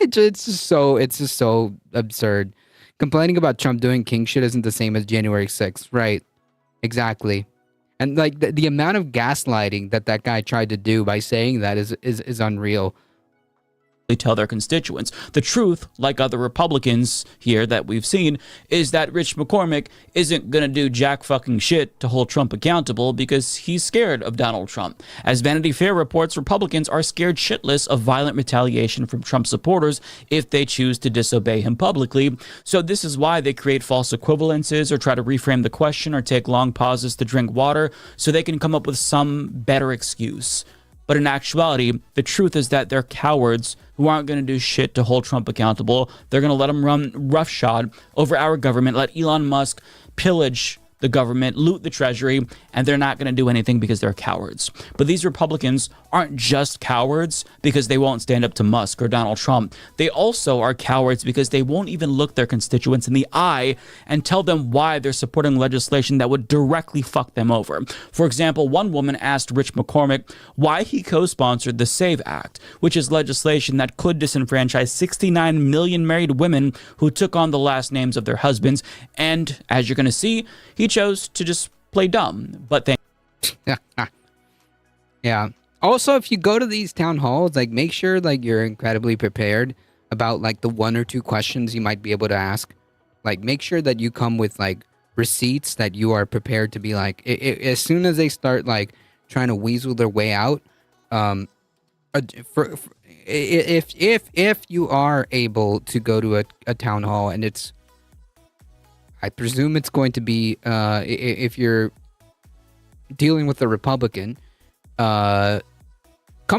It's just so absurd. Complaining about Trump doing king shit isn't the same as January 6th. Right. Exactly. And the amount of gaslighting that guy tried to do by saying that is unreal. Tell their constituents. The truth, like other Republicans here that we've seen, is that Rich McCormick isn't going to do jack fucking shit to hold Trump accountable because he's scared of Donald Trump. As Vanity Fair reports, Republicans are scared shitless of violent retaliation from Trump supporters if they choose to disobey him publicly. So this is why they create false equivalences or try to reframe the question or take long pauses to drink water so they can come up with some better excuse. But in actuality, the truth is that they're cowards who aren't going to do shit to hold Trump accountable. They're going to let him run roughshod over our government, let Elon Musk pillage the government, loot the treasury, and they're not going to do anything because they're cowards. But these Republicans aren't just cowards because they won't stand up to Musk or Donald Trump. They also are cowards because they won't even look their constituents in the eye and tell them why they're supporting legislation that would directly fuck them over. For example, one woman asked Rich McCormick why he co-sponsored the SAVE Act, which is legislation that could disenfranchise 69 million married women who took on the last names of their husbands. And as you're going to see, he chose to just play dumb. But yeah. Also, if you go to these town halls, like, make sure like you're incredibly prepared about like the 1 or 2 questions you might be able to ask. Like, make sure that you come with like receipts that you are prepared to be like, as soon as they start like trying to weasel their way out, if you are able to go to a town hall, and it's, I presume it's going to be, if you're dealing with a Republican, come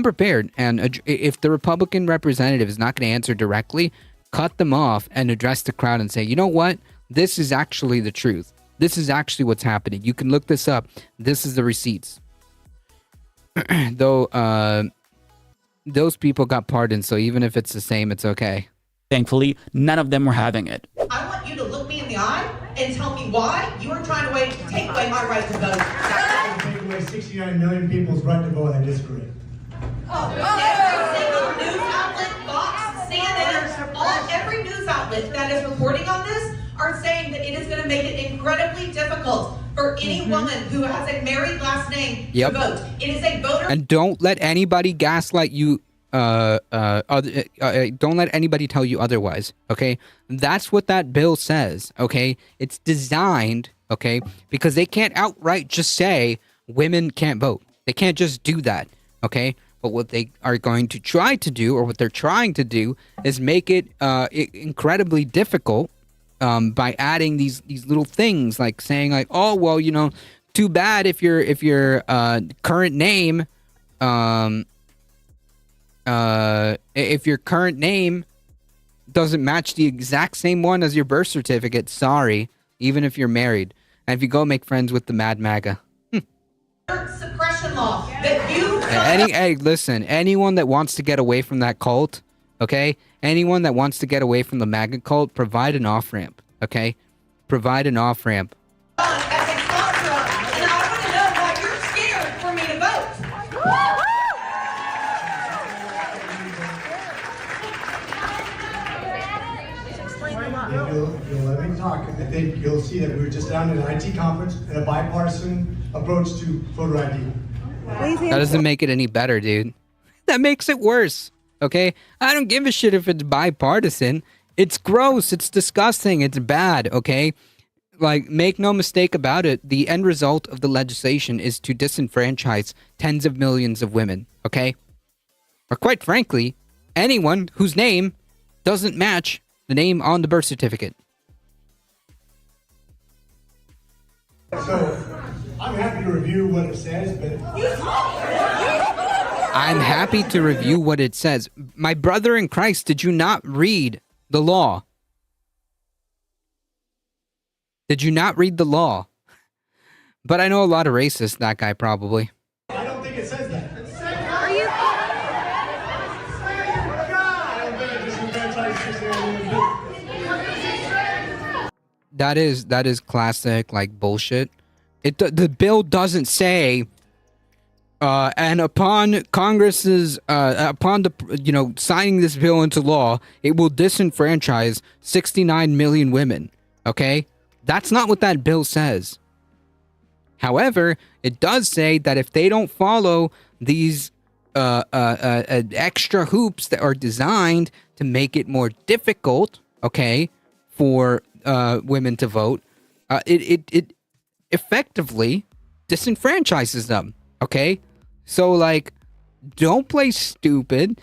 prepared. And if the Republican representative is not going to answer directly, cut them off and address the crowd and say, you know what? This is actually the truth. This is actually what's happening. You can look this up. This is the receipts. Though, those people got pardoned, so even if it's the same, it's okay. Thankfully, none of them were having it. I want you to look me in the eye and tell me why you are trying to take away my right to vote. Take away 69 million people's right to vote. I disagree. Every single news outlet, Fox, CNN, every news outlet that is reporting on this are saying that it is going to make it incredibly difficult for any woman who has a married last name to vote. It is a voter. And don't let anybody gaslight you. Don't let anybody tell you otherwise. Okay, that's what that bill says. Okay, it's designed. Okay, because they can't outright just say women can't vote. They can't just do that. Okay, but what they are going to try to do, or what they're trying to do, is make it incredibly difficult. By adding these little things, like saying like, oh well, you know, too bad if your current name, if your current name doesn't match the exact same one as your birth certificate, sorry, even if you're married, and if you go make friends with the Mad MAGA. Suppression law that you. Hey, listen, anyone that wants to get away from that cult. Okay? Anyone that wants to get away from the MAGA cult, provide an off-ramp. Okay? Provide an off-ramp. And I want to know why you're scared for me to vote. If you'll let me talk, I think you'll see that we were just down at an IT conference and a bipartisan approach to voter ID. That doesn't make it any better, dude. That makes it worse. Okay? I don't give a shit if it's bipartisan. It's gross. It's disgusting. It's bad. Okay? Like, make no mistake about it. The end result of the legislation is to disenfranchise tens of millions of women. Okay? Or quite frankly, anyone whose name doesn't match the name on the birth certificate. So, I'm happy to review what it says, but... I'm happy to review what it says. My brother in Christ, did you not read the law? Did you not read the law? But I know a lot of racists, that guy probably. I don't think it says that. Are you? That is classic, like, bullshit. The bill doesn't say, and upon Congress's, upon the, signing this bill into law, it will disenfranchise 69 million women. Okay? That's not what that bill says. However, it does say that if they don't follow these extra hoops that are designed to make it more difficult, okay, for women to vote, it effectively disenfranchises them. Okay, so like, don't play stupid.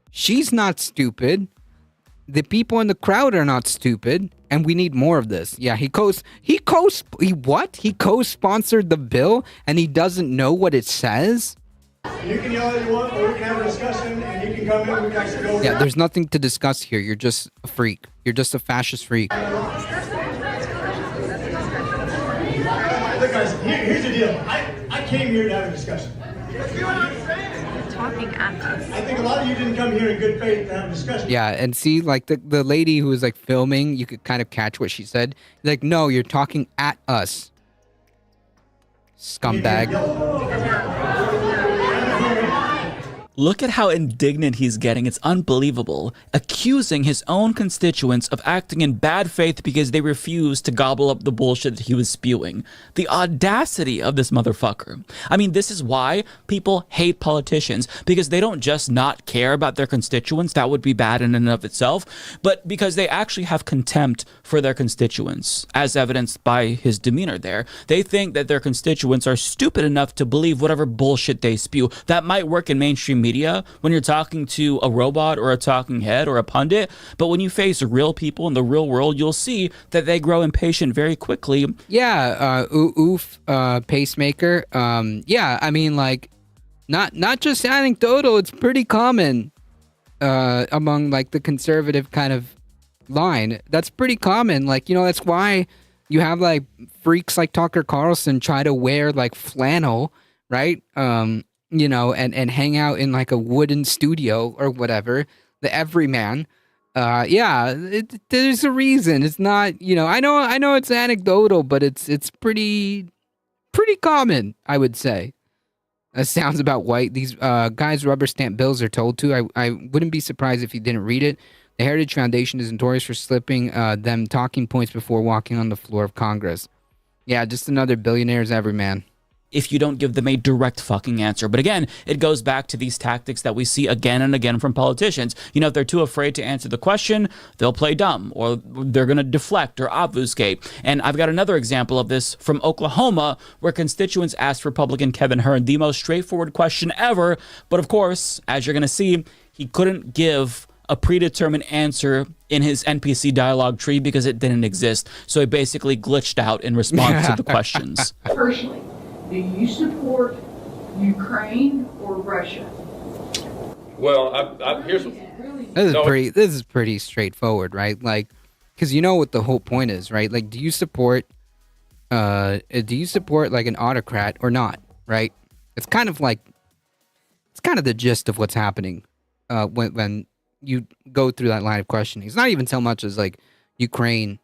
She's not stupid. The people in the crowd are not stupid, and we need more of this. Yeah, he co-sponsored the bill, and he doesn't know what it says. You can yell all you want, or we can have a discussion, and you can come in. We can actually go. Yeah, there's nothing to discuss here. You're just a freak. You're just a fascist freak. Guys, here's the deal. I came here to have a discussion. Talking at us. I think a lot of you didn't come here in good faith to have a discussion. Yeah, and see, like the lady who was like filming, you could kind of catch what she said. Like, no, you're talking at us, scumbag. Look at how indignant he's getting. It's unbelievable. Accusing his own constituents of acting in bad faith because they refused to gobble up the bullshit that he was spewing. The audacity of this motherfucker. I mean, this is why people hate politicians, because they don't just not care about their constituents. That would be bad in and of itself, but because they actually have contempt for their constituents, as evidenced by his demeanor there. They think that their constituents are stupid enough to believe whatever bullshit they spew. That might work in mainstream media when you're talking to a robot or a talking head or a pundit, but when you face real people in the real world, you'll see that they grow impatient very quickly. Yeah, pacemaker. Yeah, I mean, like, not just anecdotal. It's pretty common among like the conservative kind of line. That's pretty common. Like, you know, that's why you have like freaks like Tucker Carlson try to wear like flannel, right? You know, and hang out in like a wooden studio or whatever, the everyman. There's a reason. It's not, you know, I know it's anecdotal, but it's pretty common, I would say. That sounds about white. These guys' rubber stamp bills are told to. I wouldn't be surprised if you didn't read it. The Heritage Foundation is notorious for slipping them talking points before walking on the floor of Congress. Yeah, just another billionaire's everyman. If you don't give them a direct fucking answer. But again, it goes back to these tactics that we see again and again from politicians. You know, if they're too afraid to answer the question, they'll play dumb, or they're going to deflect or obfuscate. And I've got another example of this from Oklahoma, where constituents asked Republican Kevin Hern the most straightforward question ever. But of course, as you're going to see, he couldn't give a predetermined answer in his NPC dialogue tree because it didn't exist. So he basically glitched out in response to the questions. Personally, do you support Ukraine or Russia? Well, here's this is pretty straightforward, right? Like, because you know what the whole point is, right? Like, do you support like an autocrat or not, right? It's kind of the gist of what's happening when you go through that line of questioning. It's not even so much as like Ukraine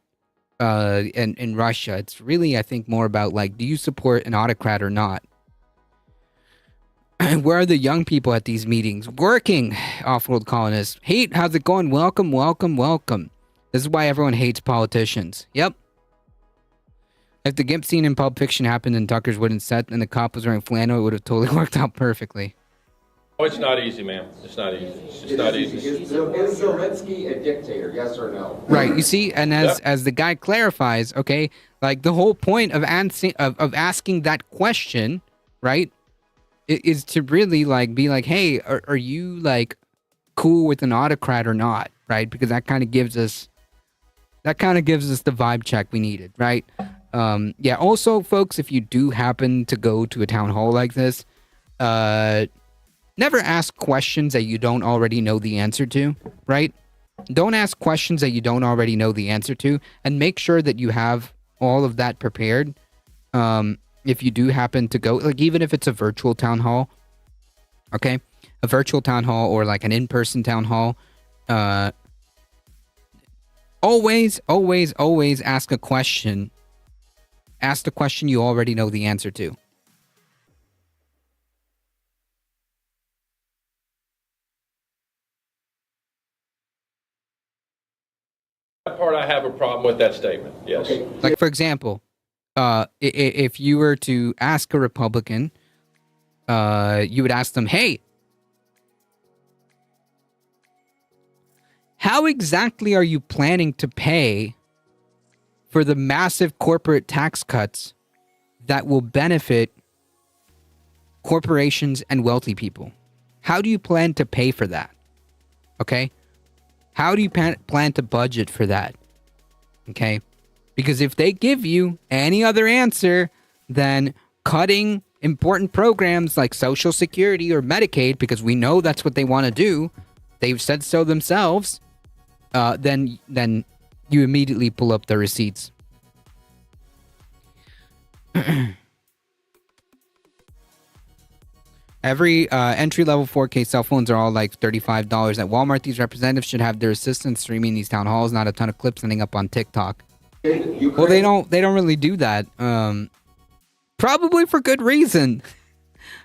and Russia. It's really, I think, more about like, do you support an autocrat or not? And where are the young people at these meetings? Working, off-world colonists. Hate, how's it going? Welcome, welcome, welcome. This is why everyone hates politicians. Yep. If the GIMP scene in Pulp Fiction happened in Tucker's wooden set and the cop was wearing flannel, it would have totally worked out perfectly. Oh, it's not easy, man. It's not easy. It's just not easy. Is Zelensky a dictator? Yes or no? Right. You see, and as the guy clarifies, okay, like the whole point of asking that question, right, is to really like be like, hey, are you like cool with an autocrat or not, right? Because that kind of gives us the vibe check we needed, right? Yeah. Also, folks, if you do happen to go to a town hall like this, never ask questions that you don't already know the answer to, right? Don't ask questions that you don't already know the answer to, and make sure that you have all of that prepared. If you do happen to go, like, even if it's a virtual town hall, okay? A virtual town hall or like an in-person town hall, always ask a question. Ask the question you already know the answer to. That part I have a problem with that statement, yes. Okay. Like, for example, if you were to ask a Republican, you would ask them, hey, how exactly are you planning to pay for the massive corporate tax cuts that will benefit corporations and wealthy people? How do you plan to pay for that? Okay? How do you plan to budget for that? Okay? Because if they give you any other answer than cutting important programs like Social Security or Medicaid, because we know that's what they want to do, they've said so themselves, then you immediately pull up the receipts. Every entry-level 4K cell phones are all like $35. At Walmart, these representatives should have their assistants streaming these town halls, not a ton of clips ending up on TikTok. Well, they don't really do that. Probably for good reason.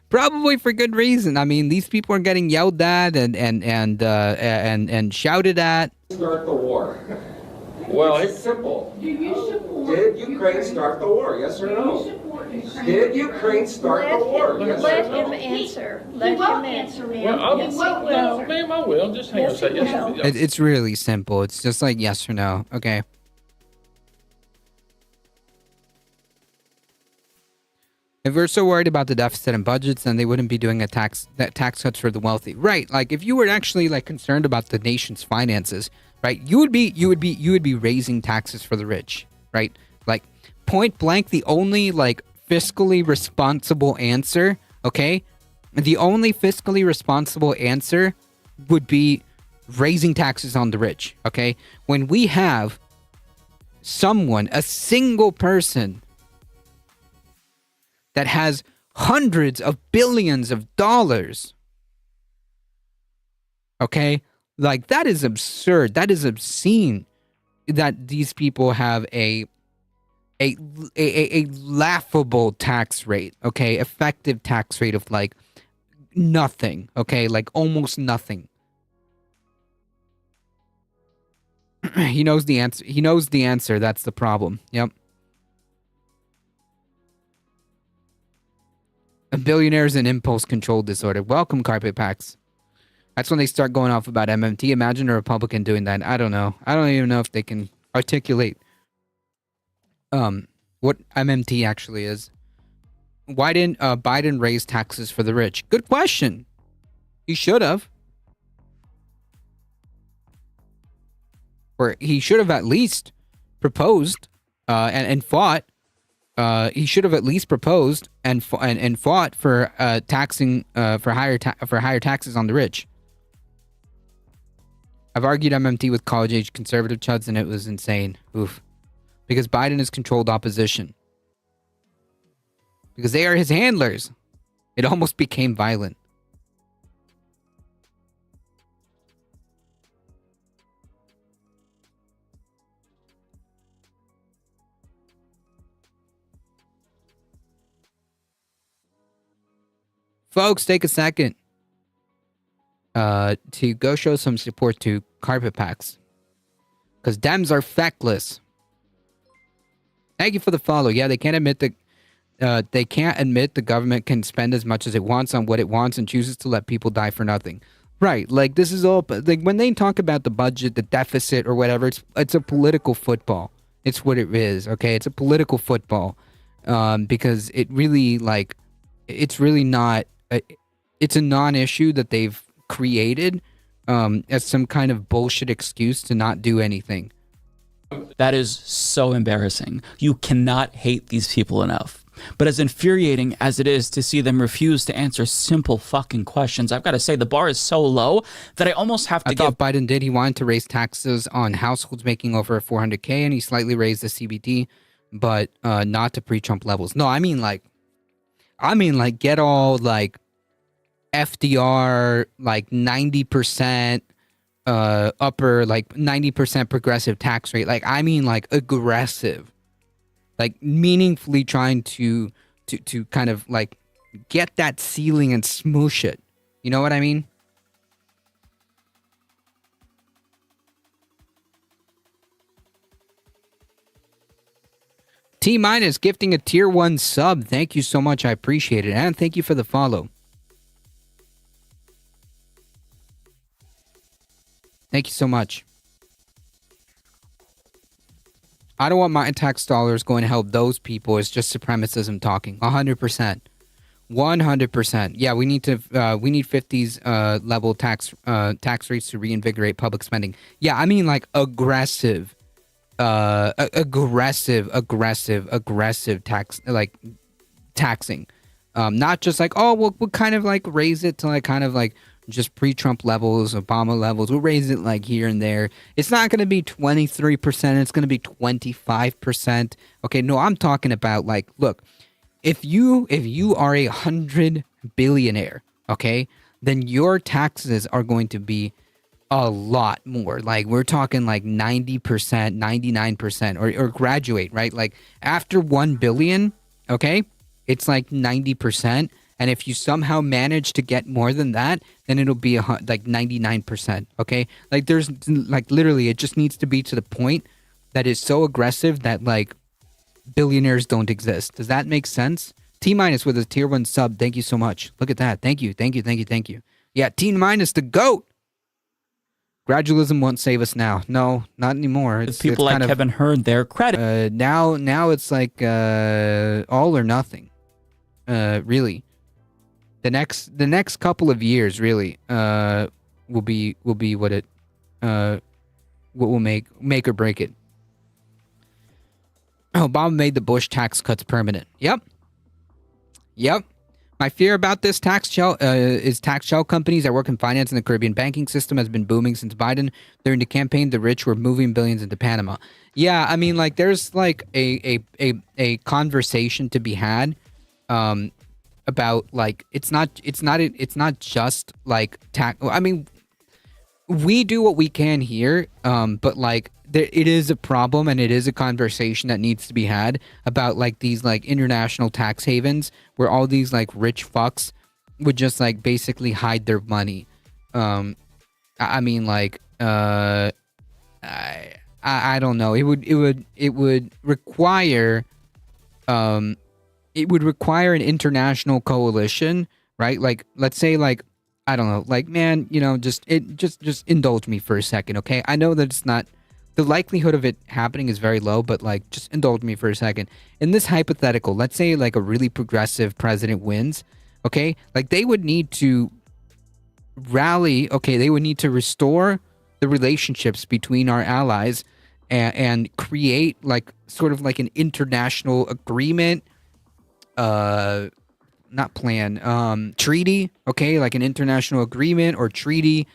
Probably for good reason. I mean, these people are getting yelled at and shouted at. Start the war. Well, it's simple. Do you support? Did Ukraine start the war? Yes or no? Did Ukraine start the war? Yes Let or no? him answer. Let him answer, ma'am. Well, Yes, he no, will. ma'am, I will. Just hang on a Yes, second. he will. It's really simple. It's just like yes or no. Okay. If we're so worried about the deficit and budgets, then they wouldn't be doing tax cuts for the wealthy, right? Like if you were actually like concerned about the nation's finances, right? You would be raising taxes for the rich, right? Like point blank, the only like fiscally responsible answer, okay? The only fiscally responsible answer would be raising taxes on the rich, okay? When we have someone, a single person that has hundreds of billions of dollars, okay? Like, that is absurd. That is obscene that these people have a laughable tax rate, okay? Effective tax rate of, like, nothing, okay? Like, almost nothing. He knows the answer. He knows the answer. That's the problem. Yep. Billionaires and impulse control disorder. Welcome, Carpet Packs. That's when they start going off about MMT. Imagine a Republican doing that. I don't know. I don't even know if they can articulate what MMT actually is. Why didn't Biden raise taxes for the rich? Good question. He should have. Or he should have at least proposed and fought. He should have at least proposed and fought for taxing for higher taxes on the rich. I've argued MMT with college-age conservative chuds, and it was insane. Oof. Because Biden has controlled opposition. Because they are his handlers. It almost became violent. Folks, take a second to go show some support to Carpet Packs. Because Dems are feckless. Thank you for the follow. Yeah, they can't admit the government can spend as much as it wants on what it wants and chooses to let people die for nothing. Right, like this is all, like when they talk about the budget, the deficit or whatever, it's a political football. It's what it is, okay? It's a political football. Because it really, like, it's really not, it's a non-issue that they've created as some kind of bullshit excuse to not do anything. That is so embarrassing. You cannot hate these people enough. But as infuriating as it is to see them refuse to answer simple fucking questions, I've got to say the bar is so low that I almost have to I thought Biden did. He wanted to raise taxes on households making over $400K, and he slightly raised the CBT, but not to pre-Trump levels. No, I mean like get all like FDR, like 90% upper, like 90% progressive tax rate. Like, I mean like aggressive, like meaningfully trying to kind of like get that ceiling and smoosh it. You know what I mean? T- gifting a tier 1 sub. Thank you so much. I appreciate it. And thank you for the follow. Thank you so much. I don't want my tax dollars going to help those people. It's just supremacism talking. 100%. 100%. Yeah, we need 50s level tax rates to reinvigorate public spending. Yeah, I mean like aggressive tax, like taxing. Not just like, oh, we'll kind of like raise it to like kind of like just pre-Trump levels, Obama levels. We'll raise it like here and there. It's not going to be 23%. It's going to be 25%. Okay, no, I'm talking about like, look, if you are $100 billionaire, okay, then your taxes are going to be a lot more. Like we're talking like 90%, 99%, or graduate, right? Like after 1 billion, okay, it's like 90%. And if you somehow manage to get more than that, then it'll be like 99%, okay? Like there's like literally it just needs to be to the point that is so aggressive that like billionaires don't exist. Does that make sense? T-minus with a tier 1 sub. Thank you so much. Look at that. Thank you. Yeah, T-minus the GOAT. Gradualism won't save us now. No, not anymore. It's people like Kevin Hern, their credit. Now it's like all or nothing. Really, the next couple of years really will be what it what will make or break it. Obama made the Bush tax cuts permanent. Yep. My fear about this tax shell companies that work in finance in the Caribbean banking system has been booming since Biden. During the campaign, the rich were moving billions into Panama. Yeah, I mean, like, there's like a conversation to be had, about like it's not just like tax. I mean, we do what we can here, but like it is a problem, and it is a conversation that needs to be had about like these like international tax havens where all these like rich fucks would just like basically hide their money. I mean, like I don't know. It would require an international coalition, right? Like, let's say, like, I don't know, like, man, you know, just indulge me for a second, okay? I know that it's not, the likelihood of it happening is very low, but like, just indulge me for a second. In this hypothetical, let's say like a really progressive president wins, okay? Like, they would need to rally, okay? They would need to restore the relationships between our allies and create like sort of like an international agreement, not plan, treaty, okay, like an international agreement or treaty,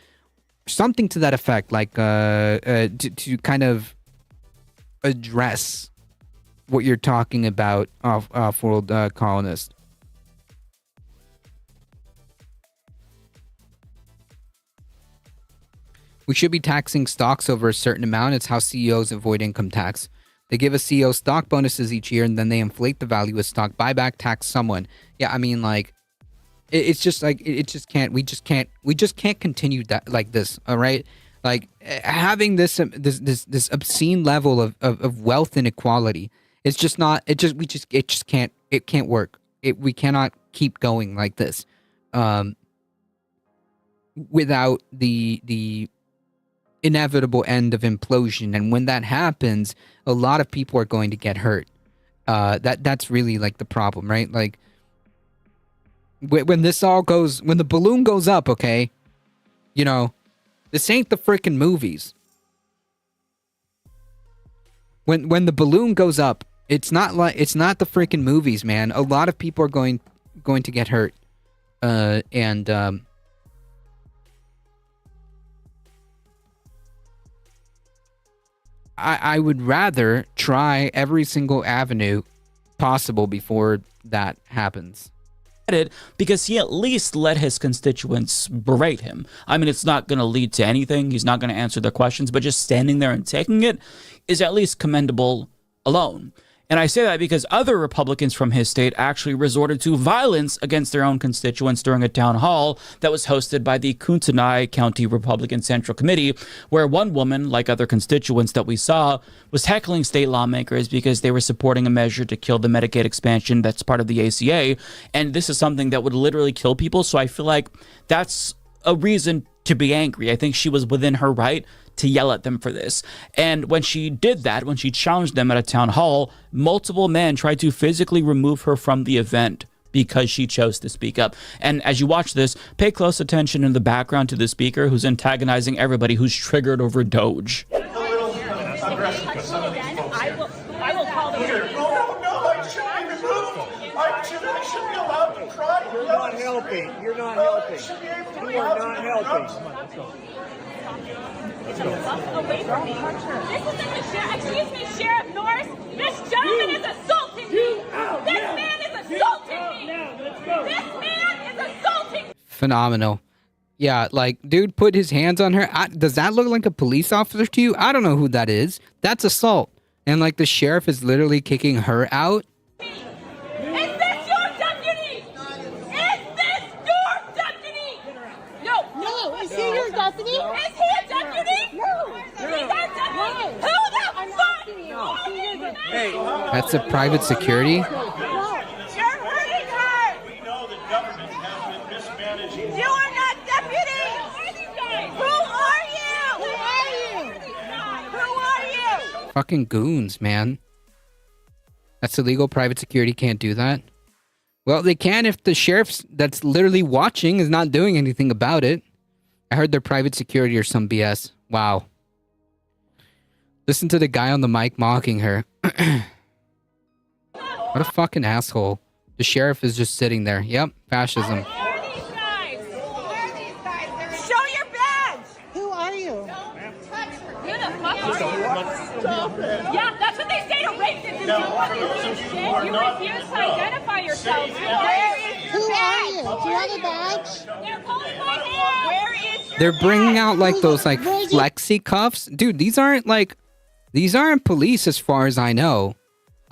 something to that effect, like to kind of address what you're talking about, off-world colonists. We should be taxing stocks over a certain amount. It's how CEOs avoid income tax. They give a CEO stock bonuses each year, and then they inflate the value of stock, buyback, tax someone. Yeah, I mean, like, it's just like we just can't continue that like this. All right, like having this obscene level of wealth inequality. It's just not. It just can't work. We cannot keep going like this, without the inevitable end of implosion. And when that happens, a lot of people are going to get hurt. That's really like the problem, right? Like when the balloon goes up, okay, you know, this ain't the freaking movies. When the balloon goes up, it's not the freaking movies, man. A lot of people are going to get hurt, and I would rather try every single avenue possible before that happens. Because he at least let his constituents berate him. I mean, it's not going to lead to anything. He's not going to answer their questions, but just standing there and taking it is at least commendable alone. And I say that because other Republicans from his state actually resorted to violence against their own constituents during a town hall that was hosted by the Kootenai County Republican Central Committee, where one woman, like other constituents that we saw, was heckling state lawmakers because they were supporting a measure to kill the Medicaid expansion that's part of the ACA. And this is something that would literally kill people. So I feel like that's a reason to be angry. I think she was within her right to yell at them for this. And when she did that, when she challenged them at a town hall, multiple men tried to physically remove her from the event because she chose to speak up. And as you watch this, pay close attention in the background to the speaker who's antagonizing everybody who's triggered over Doge. I will call them. No, I shouldn't be removed. I should be allowed to cry. You're not helping. You're not helping. You are not helping. Let's go. Away from me. This isn't the sheriff. Excuse me, Sheriff Norris. This gentleman is assaulting me. This man is assaulting me. This man is Phenomenal. Yeah, like, dude put his hands on her. Does that look like a police officer to you? I don't know who that is. That's assault. And, like, the sheriff is literally kicking her out. Is this your deputy? Is this your deputy? No. No. Is he your deputy? Is he a deputy? No. He's our deputy. Who the fuck? Hey. That's a private security? You're hurting her. We know that government has been mismanaging. You are not deputy. Who are you? Who are you? Who are you? Fucking goons, man. That's illegal. Private security can't do that. Well, they can if the sheriff that's literally watching is not doing anything about it. I heard they're private security or some BS. Wow. Listen to the guy on the mic mocking her. What a fucking asshole. The sheriff is just sitting there. Yep, fascism. Show your badge. Who are you? Who the fuck are you? Yeah, that's what they say to rapists. You refuse to identify yourselves. Who are you? Do you have a badge? They're pulling my hair. Where is your They're bringing out like those like flexi cuffs. Dude, these aren't police as far as I know.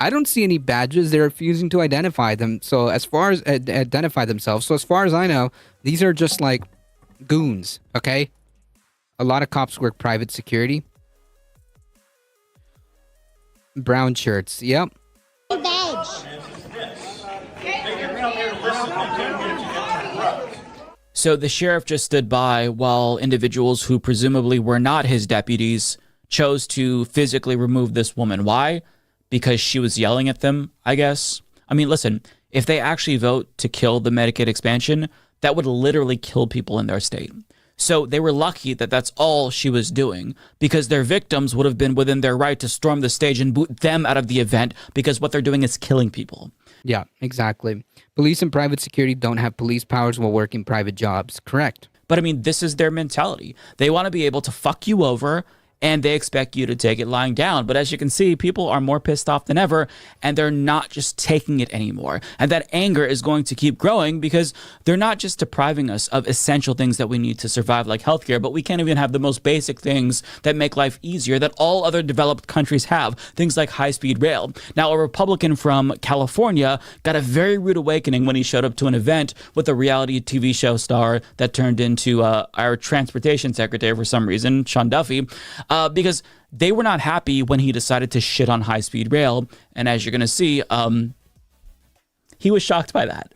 I don't see any badges. They're refusing to identify them. So as far as identify themselves. So as far as I know, these are just like goons. Okay. A lot of cops work private security. Brown shirts. Yep. badge? So the sheriff just stood by while individuals who presumably were not his deputies chose to physically remove this woman. Why? Because she was yelling at them, I guess. I mean, listen, if they actually vote to kill the Medicaid expansion, that would literally kill people in their state. So they were lucky that that's all she was doing, because their victims would have been within their right to storm the stage and boot them out of the event, because what they're doing is killing people. Yeah, exactly. Police and private security don't have police powers while working private jobs. Correct. But I mean, this is their mentality. They want to be able to fuck you over, and they expect you to take it lying down. But as you can see, people are more pissed off than ever, and they're not just taking it anymore. And that anger is going to keep growing because they're not just depriving us of essential things that we need to survive, like healthcare, but we can't even have the most basic things that make life easier that all other developed countries have, things like high-speed rail. Now, a Republican from California got a very rude awakening when he showed up to an event with a reality TV show star that turned into our transportation secretary for some reason, Sean Duffy, because they were not happy when he decided to shit on high-speed rail. And as you're going to see, he was shocked by that.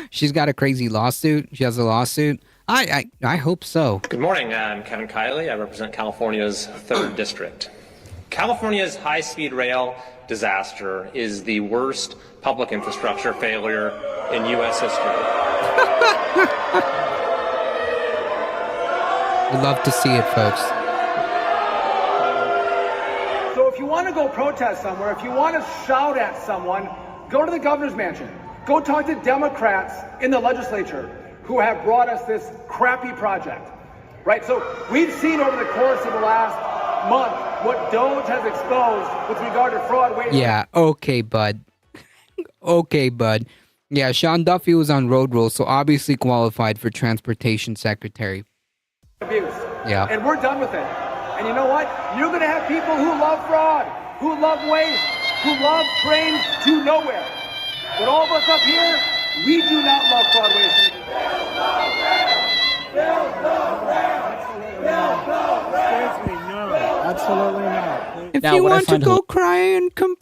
She's got a crazy lawsuit. She has a lawsuit. I hope so. Good morning. I'm Kevin Kiley. I represent California's 3rd District. California's high-speed rail disaster is the worst public infrastructure failure in U.S. history. We'd love to see it, folks. So if you want to go protest somewhere, if you want to shout at someone, go to the governor's mansion. Go talk to Democrats in the legislature who have brought us this crappy project, right? So we've seen over the course of the last month what DOGE has exposed with regard to fraud. Yeah, okay, bud. Okay, bud. Yeah, Sean Duffy was on road rules, so obviously qualified for transportation secretary. Abuse. Yeah. And we're done with it. And you know what? You're going to have people who love fraud, who love waste, who love trains to nowhere. But all of us up here, we do not love fraud, waste. Absolutely not. If you want to go cry and go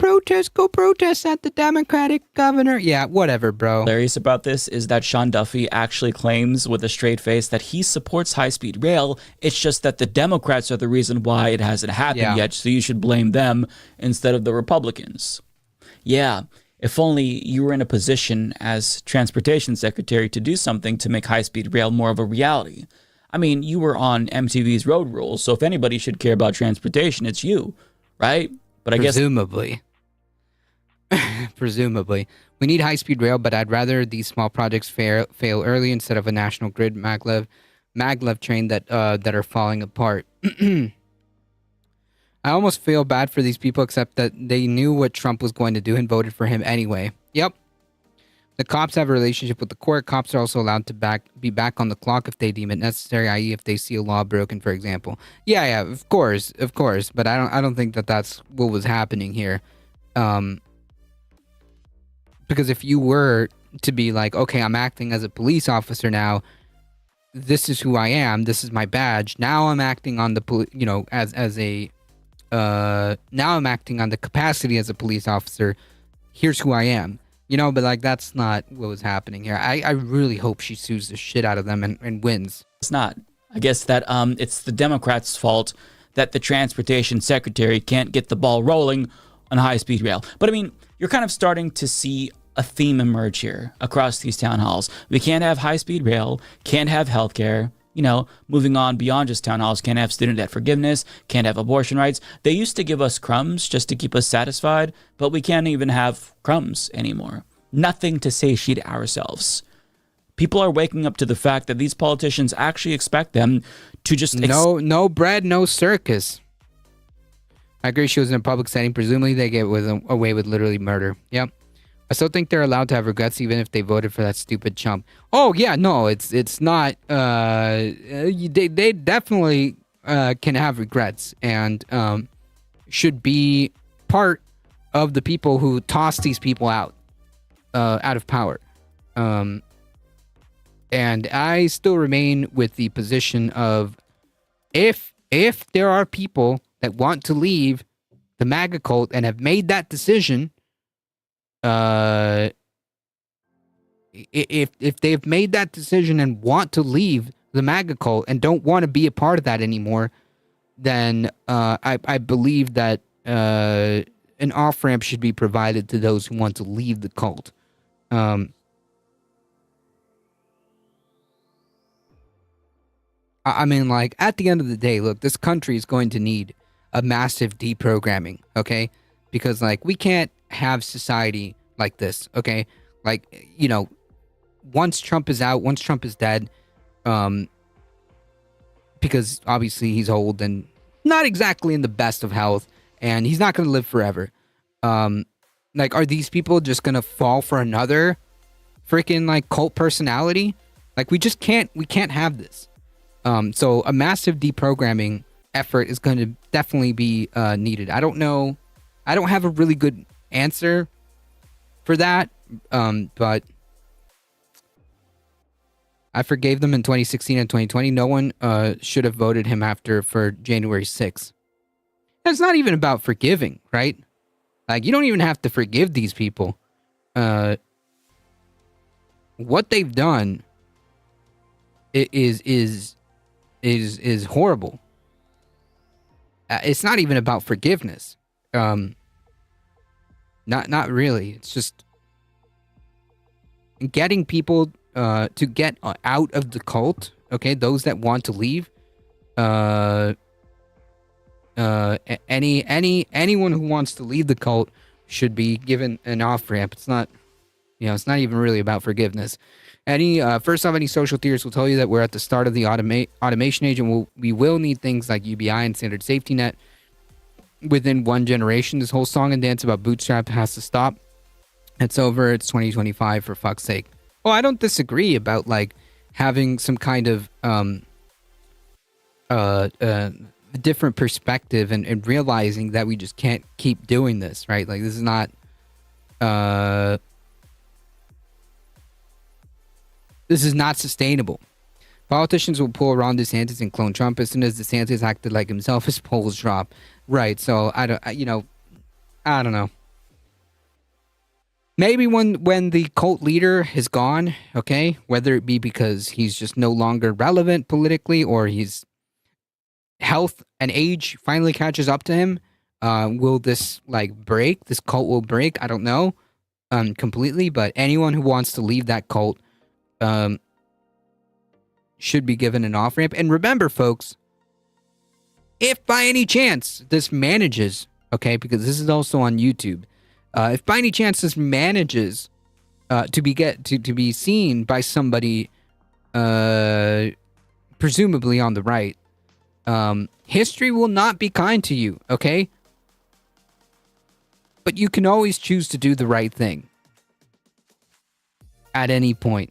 protest at the Democratic governor. Yeah, whatever, bro. Hilarious about this is that Sean Duffy actually claims with a straight face that he supports high-speed rail. It's just that the Democrats are the reason why it hasn't happened yet, so you should blame them instead of the Republicans. Yeah, if only you were in a position as transportation secretary to do something to make high-speed rail more of a reality. I mean, you were on MTV's Road Rules, so if anybody should care about transportation, it's you, right? But I guess presumably. Presumably. We need high-speed rail, but I'd rather these small projects fail early instead of a national grid maglev train that are falling apart. I almost feel bad for these people, except that they knew what Trump was going to do and voted for him anyway. Yep. The cops have a relationship with the court. Cops are also allowed to be back on the clock if they deem it necessary, i.e., if they see a law broken, for example. Yeah, of course. But I don't think that that's what was happening here. Because if you were to be like, okay, I'm acting as a police officer now. This is who I am. This is my badge. Now I'm acting on the now I'm acting on the capacity as a police officer. Here's who I am. But like, that's not what was happening here. I really hope she sues the shit out of them and wins. It's not. I guess that it's the Democrats' fault that the transportation secretary can't get the ball rolling on high-speed rail. But I mean, you're kind of starting to see a theme emerge here across these town halls. We can't have high-speed rail, can't have healthcare, moving on beyond just town halls, can't have student debt forgiveness, can't have abortion rights. They used to give us crumbs just to keep us satisfied, but we can't even have crumbs anymore. Nothing to satiate ourselves. People are waking up to the fact that these politicians actually expect them to just... No bread, no circus. I agree she was in a public setting. Presumably they get away with literally murder. Yep. I still think they're allowed to have regrets even if they voted for that stupid chump. Oh, yeah, no, it's not... they definitely can have regrets and should be part of the people who toss these people out of power. And I still remain with the position of if there are people that want to leave the MAGA cult and have made that decision... if they've made that decision and want to leave the MAGA cult and don't want to be a part of that anymore, then I believe that an off-ramp should be provided to those who want to leave the cult. I mean, like, at the end of the day, look, this country is going to need a massive deprogramming, okay? Because, like, we can't have society like this, okay? Like, once Trump is out, once Trump is dead, because obviously he's old and not exactly in the best of health, and he's not going to live forever. Like, are these people just going to fall for another freaking, like, cult personality? Like, we can't have this. So a massive deprogramming effort is going to definitely be needed. I don't know. I don't have a really good answer for that, but I forgave them in 2016 and 2020. No one should have voted him for January 6th. It's not even about forgiving, right? Like, you don't even have to forgive these people. What they've done is horrible. It's not even about forgiveness. Not really. It's just getting people to get out of the cult. Okay, those that want to leave. Anyone who wants to leave the cult should be given an off ramp. It's not, it's not even really about forgiveness. First off, any social theorists will tell you that we're at the start of the automation age, and we will need things like UBI and standard safety net within one generation. This whole song and dance about bootstrap has to stop. It's over. It's 2025, for fuck's sake. Oh, I don't disagree about, like, having some kind of different perspective and realizing that we just can't keep doing this, right? Like, this is not sustainable. Politicians will pull Ron DeSantis and clone Trump as soon as DeSantis acted like himself. His polls drop. Right. So I don't know. Maybe when the cult leader is gone, okay, whether it be because he's just no longer relevant politically or his health and age finally catches up to him, will this break? This cult will break? I don't know completely, but anyone who wants to leave that cult should be given an off-ramp. And remember, folks, if by any chance this manages, okay, because this is also on YouTube, if by any chance this manages to be seen by somebody presumably on the right, history will not be kind to you, okay? But you can always choose to do the right thing. at any point.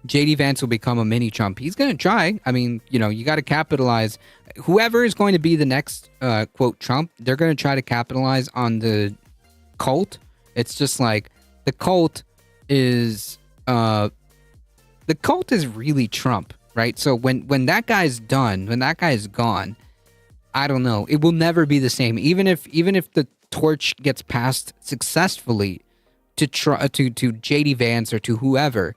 JD Vance will become a mini Trump. He's going to try. I mean, you know, you got to capitalize. Whoever is going to be the next, quote, Trump, they're going to try to capitalize on the cult. It's just like the cult is really Trump, right? So when that guy's done, when that guy's gone, I don't know. It will never be the same. Even if the torch gets passed successfully to JD Vance or to whoever,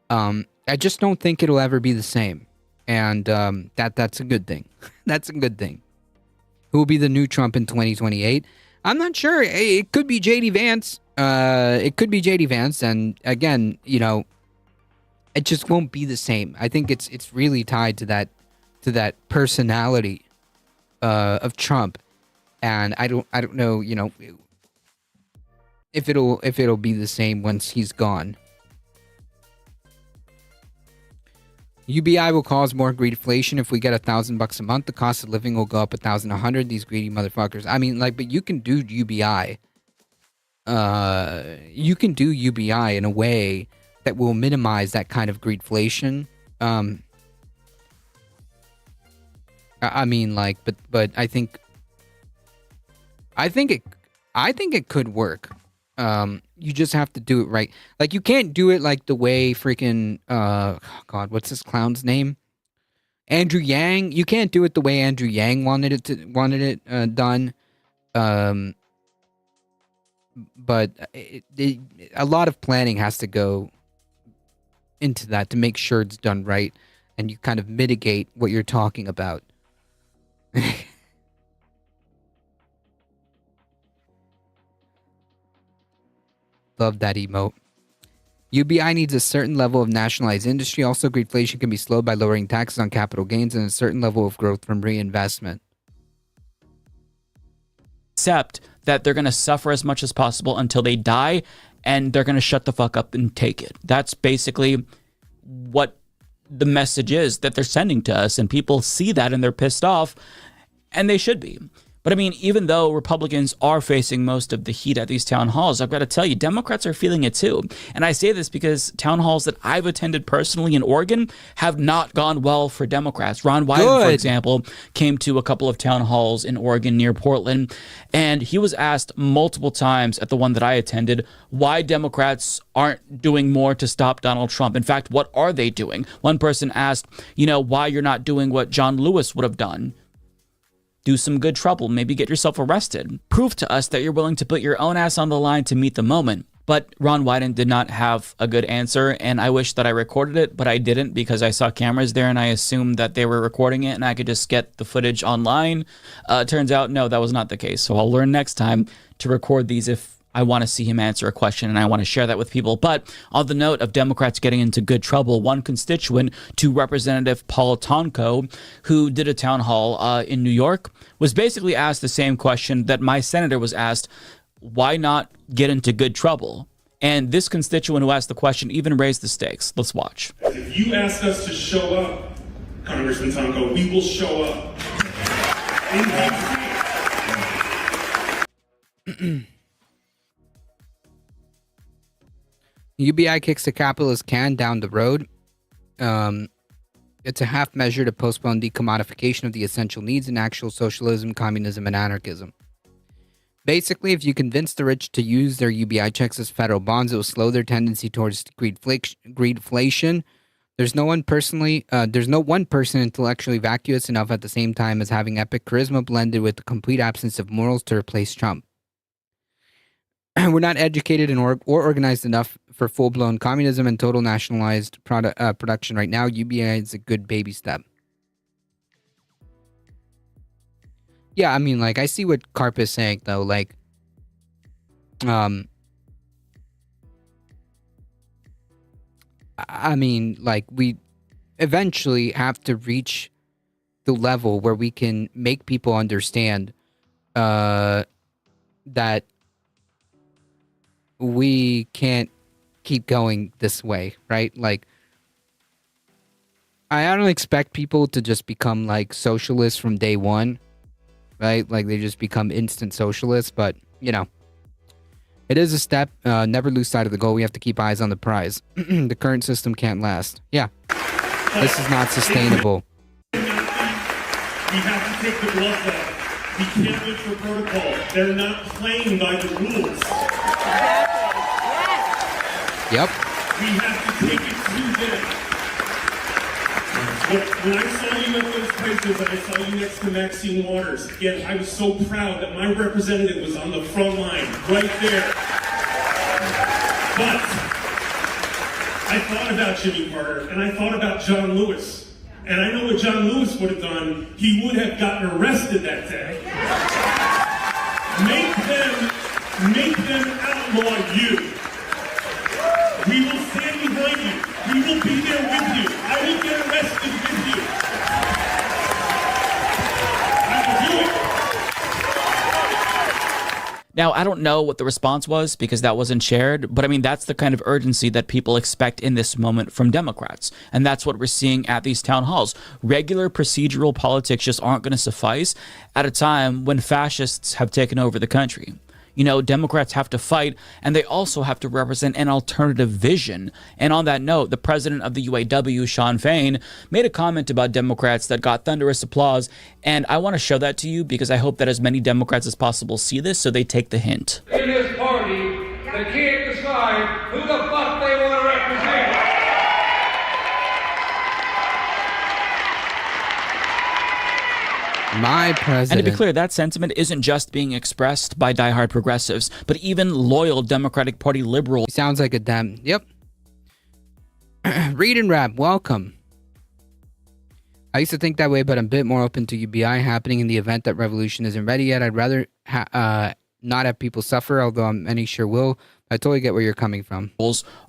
I just don't think it'll ever be the same. And that's a good thing. That's a good thing. Who will be the new Trump in 2028? I'm not sure. It could be JD Vance. It could be JD Vance. And again, you know, it just won't be the same. I think it's really tied to that personality of Trump. And I don't know, you know, if it'll be the same once he's gone. UBI will cause more greedflation. If we get $1,000 a month, the cost of living will go up $1,100. These greedy motherfuckers. I mean, like, but you can do UBI. You can do UBI in a way that will minimize that kind of greedflation. I mean, like, but I think it could work. You just have to do it right. Like, you can't do it like the way freaking God, what's this clown's name? Andrew Yang. You can't do it the way Andrew Yang wanted it done. But a lot of planning has to go into that to make sure it's done right, and you kind of mitigate what you're talking about. Love that emote. UBI needs a certain level of nationalized industry. Also, greedflation can be slowed by lowering taxes on capital gains and a certain level of growth from reinvestment. Except that they're going to suffer as much as possible until they die, and they're going to shut the fuck up and take it. That's basically what the message is that they're sending to us, and people see that and they're pissed off, and they should be. But I mean, even though Republicans are facing most of the heat at these town halls, I've got to tell you, Democrats are feeling it too. And I say this because town halls that I've attended personally in Oregon have not gone well for Democrats. Ron Wyden, for example, came to a couple of town halls in Oregon near Portland, and he was asked multiple times at the one that I attended why Democrats aren't doing more to stop Donald Trump. In fact, what are they doing? One person asked, you know, why you're not doing what John Lewis would have done. Do some good trouble, maybe get yourself arrested. Prove to us that you're willing to put your own ass on the line to meet the moment. But Ron Wyden did not have a good answer, and I wish that I recorded it, but I didn't because I saw cameras there and I assumed that they were recording it and I could just get the footage online. Turns out, no, that was not the case. So I'll learn next time to record these if I want to see him answer a question and I want to share that with people. But on the note of Democrats getting into good trouble, one constituent to Representative Paul Tonko, who did a town hall in New York, was basically asked the same question that my senator was asked: why not get into good trouble? And this constituent who asked the question even raised the stakes. Let's watch. If you ask us to show up, Congressman Tonko, we will show up. UBI kicks the capitalist can down the road. It's a half measure to postpone decommodification of the essential needs in actual socialism, communism, and anarchism. Basically, if you convince the rich to use their UBI checks as federal bonds, it will slow their tendency towards greedflation. There's no one person intellectually vacuous enough at the same time as having epic charisma blended with the complete absence of morals to replace Trump. We're not educated or organized enough for full-blown communism and total nationalized production right now. UBI is a good baby step. Yeah, I mean, like, I see what Karp is saying, though. Like, I mean, like, we eventually have to reach the level where we can make people understand that we can't keep going this way, right? Like, I don't expect people to just become, like, socialists from day one, right? Like, they just become instant socialists, but you know, it is a step. Never lose sight of the goal. We have to keep eyes on the prize. The current system can't last. Yeah. This is not sustainable. We have to take the gloves off. We can't wait for protocol. They're not playing by the rules. Yep. We have to take it to them. When I saw you at those places and I saw you next to Maxine Waters, again, I was so proud that my representative was on the front line, right there. But I thought about Jimmy Carter and I thought about John Lewis. And I know what John Lewis would have done. He would have gotten arrested that day. Make them outlaw you. We will stand behind you. We will be there with you. I will get arrested with you. I will do it. Now, I don't know what the response was because that wasn't shared, but I mean, that's the kind of urgency that people expect in this moment from Democrats. And that's what we're seeing at these town halls. Regular procedural politics just aren't going to suffice at a time when fascists have taken over the country. You know, Democrats have to fight, and they also have to represent an alternative vision. And on that note, the president of the UAW, Shawn Fain, made a comment about Democrats that got thunderous applause. And I want to show that to you because I hope that as many Democrats as possible see this so they take the hint. In this party, they can't decide who the fuck they want to represent. My president. And to be clear, that sentiment isn't just being expressed by diehard progressives, but even loyal Democratic Party liberals. Sounds like a damn. Yep. Read and rap, welcome. I used to think that way, but I'm a bit more open to UBI happening in the event that revolution isn't ready yet. I'd rather not have people suffer, although many sure will. I totally get where you're coming from.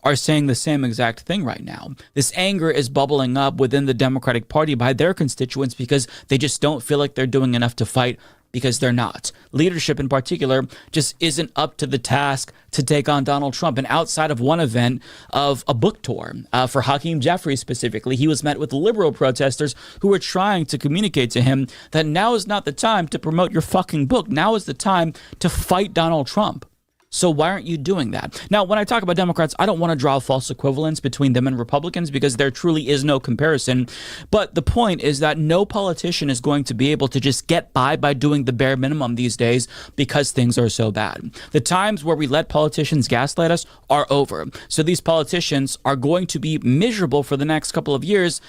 Are saying the same exact thing right now. This anger is bubbling up within the Democratic Party by their constituents because they just don't feel like they're doing enough to fight, because they're not. Leadership in particular just isn't up to the task to take on Donald Trump. And outside of one event of a book tour for Hakeem Jeffries specifically, he was met with liberal protesters who were trying to communicate to him that now is not the time to promote your fucking book. Now is the time to fight Donald Trump. So why aren't you doing that? Now, when I talk about Democrats, I don't want to draw false equivalence between them and Republicans because there truly is no comparison. But the point is that no politician is going to be able to just get by doing the bare minimum these days because things are so bad. The times where we let politicians gaslight us are over. So these politicians are going to be miserable for the next couple of years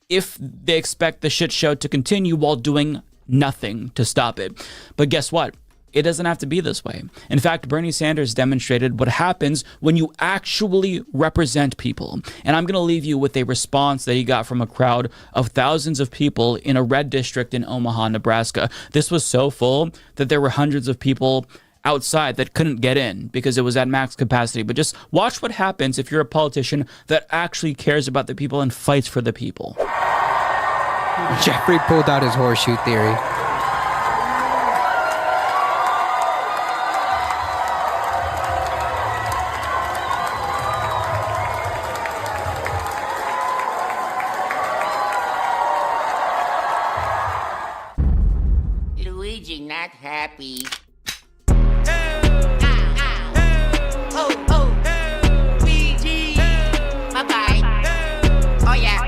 if they expect the shit show to continue while doing nothing to stop it. But guess what? It doesn't have to be this way. In fact, Bernie Sanders demonstrated what happens when you actually represent people. And I'm going to leave you with a response that he got from a crowd of thousands of people in a red district in Omaha, Nebraska. This was so full that there were hundreds of people outside that couldn't get in because it was at max capacity. But just watch what happens if you're a politician that actually cares about the people and fights for the people. Jeffrey pulled out his horseshoe theory. Not happy. Luigi, bye-bye. Oh yeah.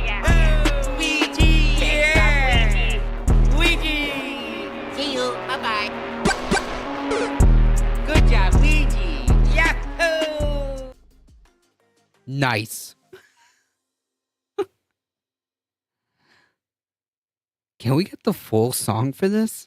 Luigi, yeah. Luigi, see you. Bye-bye. Good job, Luigi. Yahoo! Nice. Can we get the full song for this?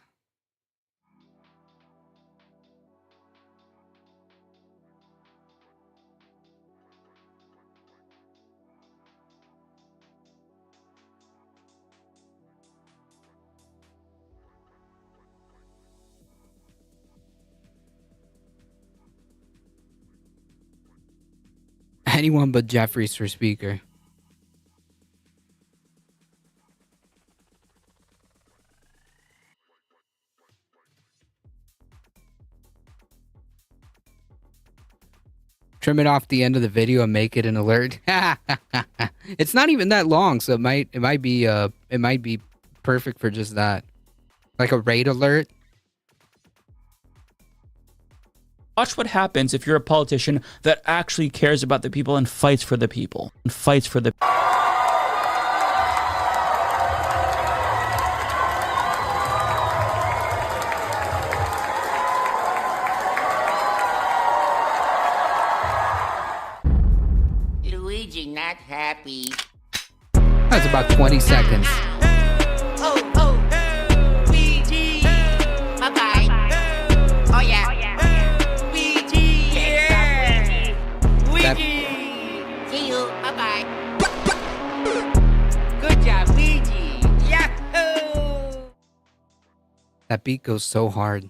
Anyone but Jeffries for speaker. Trim it off the end of the video and make it an alert. It's not even that long, so it might be perfect for just that. Like a raid alert. Watch what happens if you're a politician that actually cares about the people and fights for the people. Luigi not happy. That's about 20 seconds. Luigi. Bye-bye. Oh, yeah. Luigi. Yeah. Luigi. See you. Bye-bye. Good job, Luigi. Yahoo! That beat goes so hard.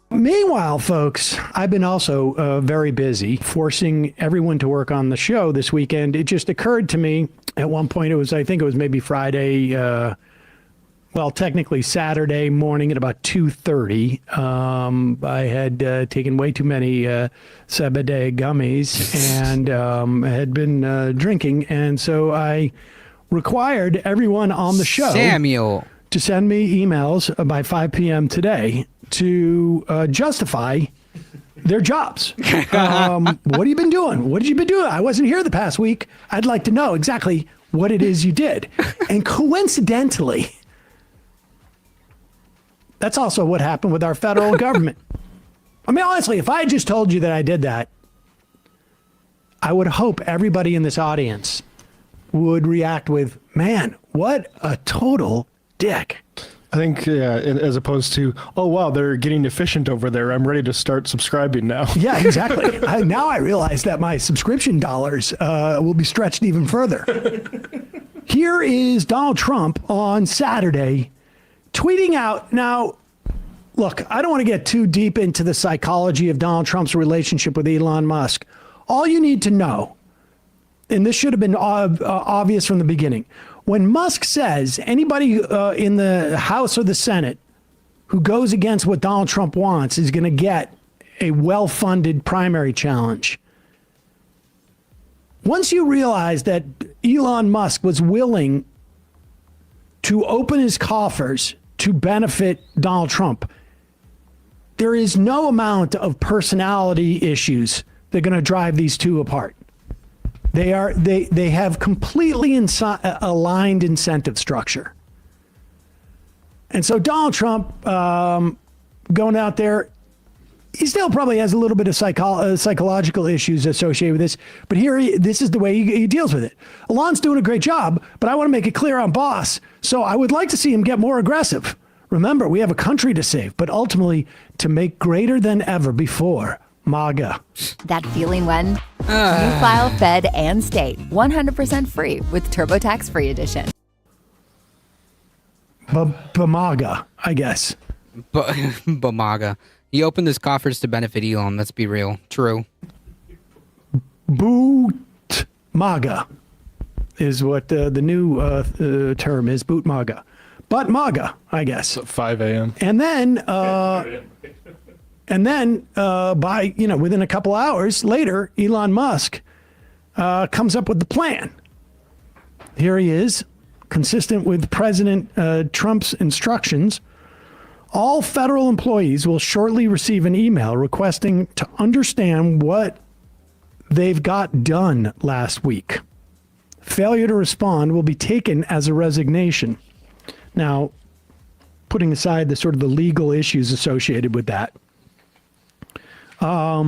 Meanwhile, folks, I've been also very busy forcing everyone to work on the show this weekend. It just occurred to me at one point, I think it was maybe Friday, well, technically Saturday morning at about 2:30. I had taken way too many Sebede gummies and had been drinking. And so I required everyone on the show Samuel to send me emails by 5 p.m. today to justify their jobs. What have you been doing? What have you been doing? I wasn't here the past week. I'd like to know exactly what it is you did. And coincidentally, that's also what happened with our federal government. I mean, honestly, if I had just told you that I did that, I would hope everybody in this audience would react with, man, what a total dick. I think, as opposed to, oh, wow, they're getting efficient over there. I'm ready to start subscribing now. Yeah, exactly. Now I realize that my subscription dollars will be stretched even further. Here is Donald Trump on Saturday tweeting out. Now, look, I don't want to get too deep into the psychology of Donald Trump's relationship with Elon Musk. All you need to know, and this should have been obvious from the beginning, when Musk says anybody in the House or the Senate who goes against what Donald Trump wants is going to get a well-funded primary challenge. Once you realize that Elon Musk was willing to open his coffers to benefit Donald Trump, there is no amount of personality issues that are going to drive these two apart. They have completely aligned incentive structure. And so Donald Trump going out there, he still probably has a little bit of psychological issues associated with this, but this is the way he deals with it. Elon's doing a great job, but I want to make it clear I'm boss. So I would like to see him get more aggressive. Remember, we have a country to save, but ultimately to make greater than ever before. MAGA. That feeling when you file Fed and state 100% free with TurboTax Free Edition. MAGA, I guess. MAGA. He opened his coffers to benefit Elon. Let's be real. True. Boot MAGA is what the new term is. Boot MAGA. But MAGA, I guess. 5 a.m. And then by, within a couple hours later, Elon Musk comes up with the plan. Here he is, consistent with President Trump's instructions. All federal employees will shortly receive an email requesting to understand what they've got done last week. Failure to respond will be taken as a resignation. Now, putting aside the sort of the legal issues associated with that, I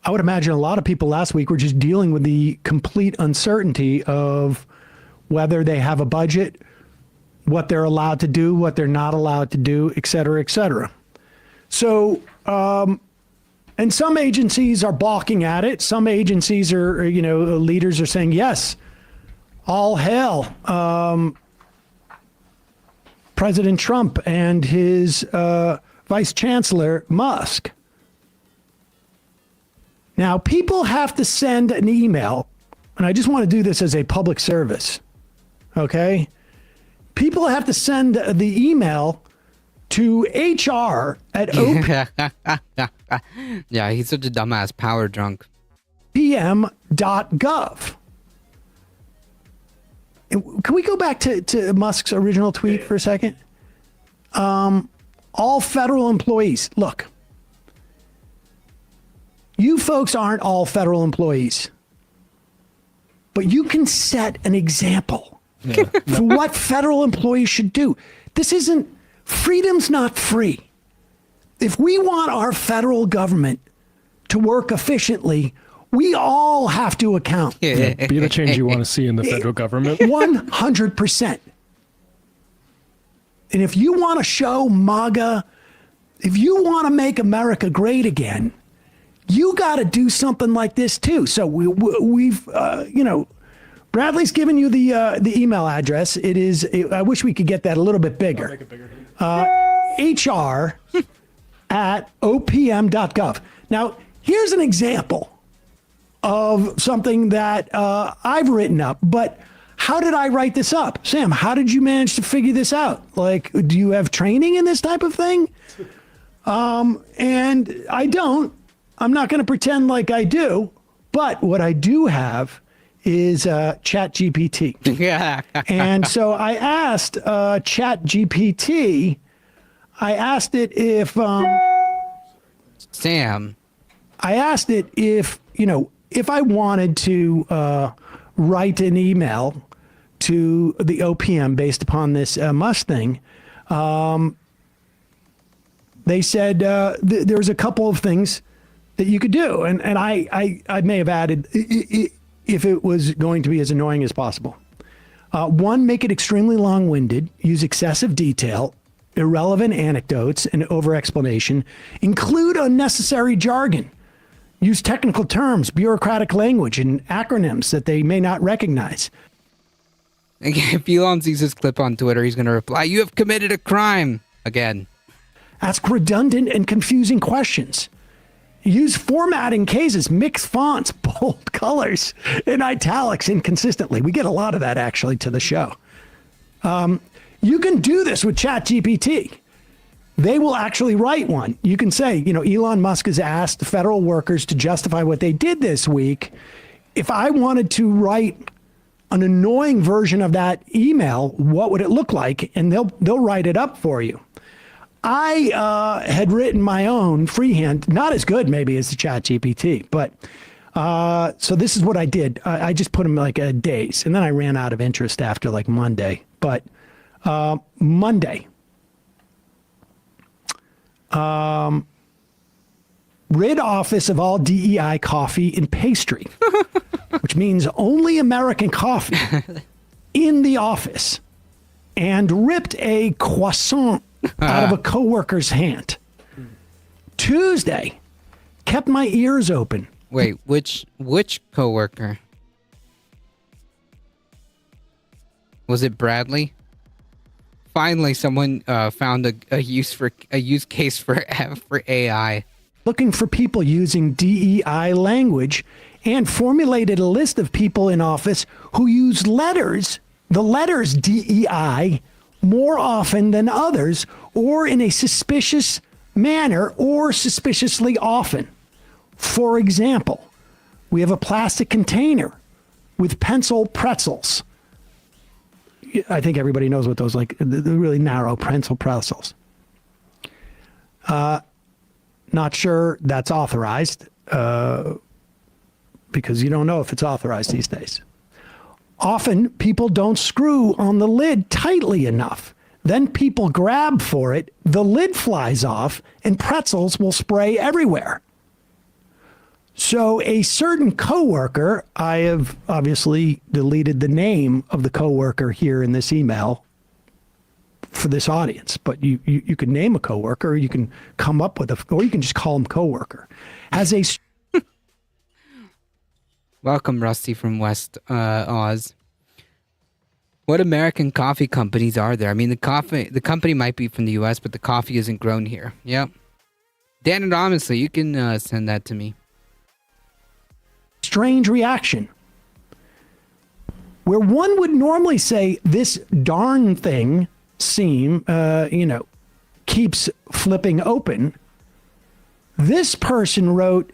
would imagine a lot of people last week were just dealing with the complete uncertainty of whether they have a budget, what they're allowed to do, what they're not allowed to do, et cetera, et cetera. So, and some agencies are balking at it. Some agencies are, leaders are saying, yes, all hail President Trump and his Vice Chancellor Musk. Now, people have to send an email, and I just want to do this as a public service, okay? People have to send the email to HR at Yeah, he's such a dumbass, power drunk. opm.gov. Can we go back to Musk's original tweet for a second? All federal employees. Look, you folks aren't all federal employees, but you can set an example for what federal employees should do. Freedom's not free. If we want our federal government to work efficiently, we all have to account. Be the change you want to see in the federal government. 100%. And if you want to show MAGA, if you want to make America great again, you got to do something like this too. So we've Bradley's given you the email address. It is. I wish we could get that a little bit bigger. Make it bigger. HR@opm.gov. Now, here's an example of something that I've written up, but how did I write this up? Sam, how did you manage to figure this out? Like, do you have training in this type of thing? And I don't. I'm not going to pretend like I do, but what I do have is ChatGPT. Yeah. And so I asked ChatGPT, I asked it if... Sam. I asked it if I wanted to write an email to the OPM based upon this Musk thing. They said there was a couple of things that you could do. And I may have added, if it was going to be as annoying as possible. One, make it extremely long-winded, use excessive detail, irrelevant anecdotes, and over-explanation. Include unnecessary jargon. Use technical terms, bureaucratic language, and acronyms that they may not recognize. If Elon sees this clip on Twitter, he's going to reply, "You have committed a crime." Again. Ask redundant and confusing questions. Use formatting cases, mix fonts, bold colors, and italics inconsistently. We get a lot of that, actually, to the show. You can do this with ChatGPT. They will actually write one. You can say, Elon Musk has asked the federal workers to justify what they did this week. If I wanted to write an annoying version of that email, what would it look like? And they'll write it up for you. I had written my own freehand, not as good maybe as the ChatGPT, but so this is what I did. I just put them like days, and then I ran out of interest after like Monday. But Monday, rid office of all DEI coffee and pastry, which means only American coffee in the office, and ripped a croissant out of a coworker's hand. Tuesday, kept my ears open. Wait, which coworker? Was it Bradley? Finally, someone found a use case for AI. Looking for people using DEI language, and formulated a list of people in office who use the letters DEI, more often than others, or in a suspicious manner, or suspiciously often. For example, we have a plastic container with pencil pretzels. I think everybody knows what those, like, the really narrow pencil pretzels. Not sure that's authorized, because you don't know if it's authorized these days. Often, people don't screw on the lid tightly enough. Then people grab for it, the lid flies off, and pretzels will spray everywhere. So a certain coworker, I have obviously deleted the name of the coworker here in this email for this audience, but you can name a coworker, or you can come up with or you can just call him coworker. Has a Welcome, Rusty from West Oz. What American coffee companies are there? I mean, the company might be from the U.S., but the coffee isn't grown here. Yep. Dan, anonymously, you can send that to me. Strange reaction. Where one would normally say, this darn thing keeps flipping open. This person wrote,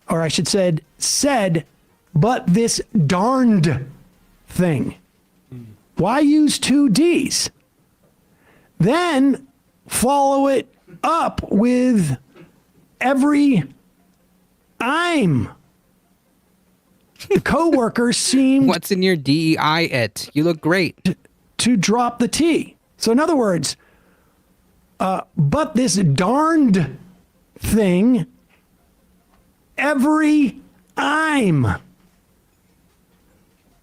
or I should said, but this darned thing. Why use two Ds? Then follow it up with every I'm. The coworkers seemed What's in your DEI it? You look great. To drop the T. So in other words, but this darned thing, every I'm.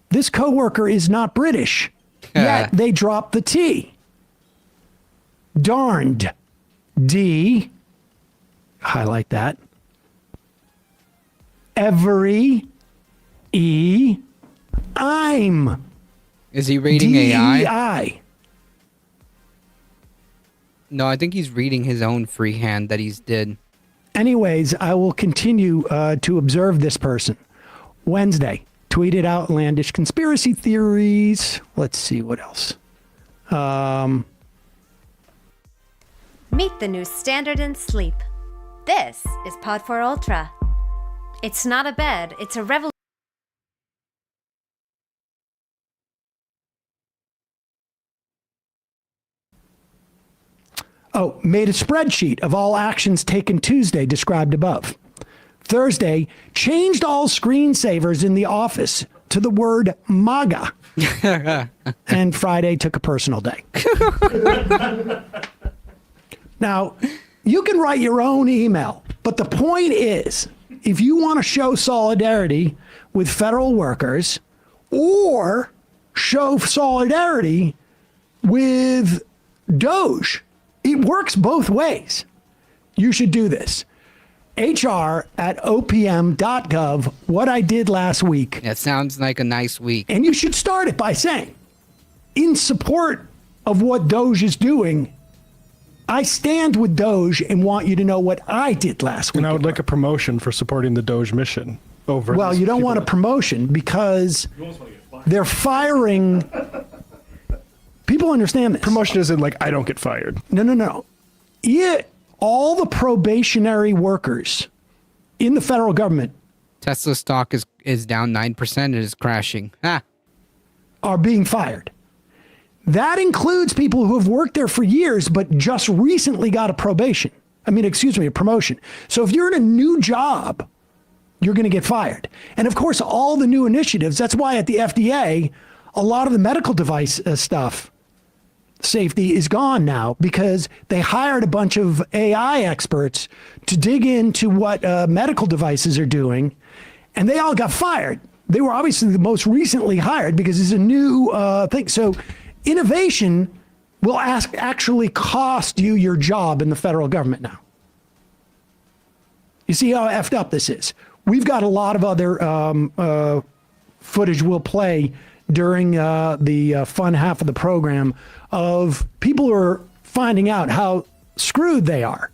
This coworker is not British, yet they dropped the T. Darned. D. Highlight that. Every. E. I'm. Is he reading AI? DEI. No, I think he's reading his own freehand that he's did. Anyways, I will continue to observe this person. Wednesday, tweeted outlandish conspiracy theories. Let's see what else. Meet the new standard in sleep. This is Pod 4 Ultra. It's not a bed, it's a revolution. Oh, made a spreadsheet of all actions taken Tuesday described above. Thursday, changed all screensavers in the office to the word MAGA. And Friday took a personal day. Now, you can write your own email, but the point is, if you want to show solidarity with federal workers or show solidarity with Doge, it works both ways. You should do this. HR@opm.gov, what I did last week. That sounds like a nice week. And you should start it by saying, in support of what Doge is doing, I stand with Doge and want you to know what I did last week. And I would like a promotion for supporting the Doge mission over. Well, you don't want a promotion because they're firing. People understand this. Promotion isn't like I don't get fired. No. Yeah, all the probationary workers in the federal government. Tesla stock is down 9% and is crashing. Are being fired. That includes people who have worked there for years but just recently got a promotion. So if you're in a new job, you're going to get fired. And of course, all the new initiatives, that's why at the FDA, a lot of the medical device stuff, safety is gone now because they hired a bunch of AI experts to dig into what medical devices are doing, and they all got fired. They were obviously the most recently hired because it's a new thing. So innovation will actually cost you your job in the federal government now. You see how effed up this is? We've got a lot of other footage we'll play during the fun half of the program of people who are finding out how screwed they are.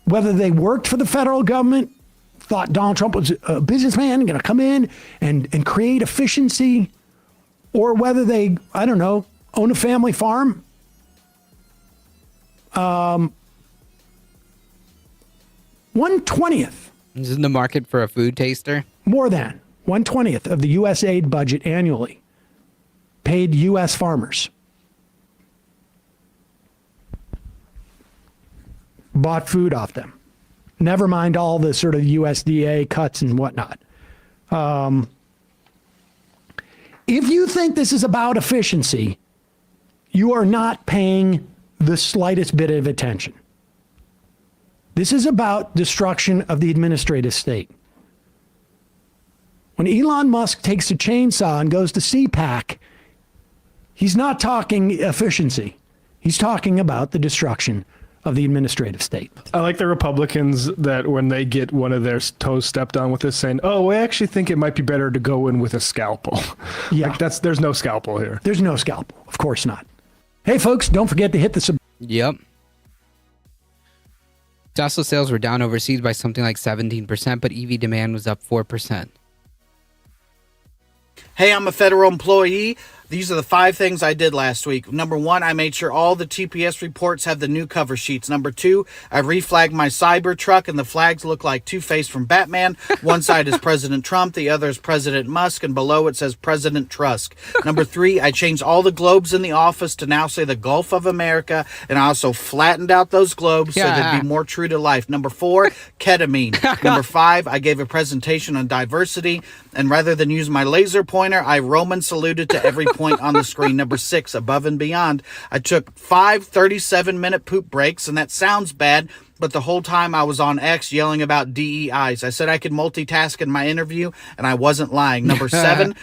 Whether they worked for the federal government, thought Donald Trump was a businessman going to come in and create efficiency, or whether they, I don't know, own a family farm. 1/20th. Is in the market for a food taster? More than 1/20th of the U.S. aid budget annually paid U.S. farmers. Bought food off them. Never mind all the sort of USDA cuts and whatnot. If you think this is about efficiency, you are not paying the slightest bit of attention. This is about destruction of the administrative state. When Elon Musk takes a chainsaw and goes to CPAC, he's not talking efficiency. He's talking about the destruction of the administrative state. I like the Republicans that when they get one of their toes stepped on with this saying, oh, I actually think it might be better to go in with a scalpel. Yeah. There's no scalpel here. There's no scalpel. Of course not. Hey, folks, don't forget to hit the Yep. Tesla sales were down overseas by something like 17%, but EV demand was up 4%. Hey, I'm a federal employee. These are the 5 things I did last week. Number 1, I made sure all the TPS reports have the new cover sheets. Number 2, I reflagged my Cybertruck, and the flags look like Two-Face from Batman. One side is President Trump, the other is President Musk, and below it says President Trusk. Number 3, I changed all the globes in the office to now say the Gulf of America, and I also flattened out those globes so they'd be more true to life. Number 4, ketamine. Number 5, I gave a presentation on diversity, and rather than use my laser pointer, I Roman saluted to every point on the screen. Number 6, above and beyond, I took 5 37-minute poop breaks, and that sounds bad, but the whole time I was on X yelling about DEIs. I said I could multitask in my interview, and I wasn't lying. Number 7,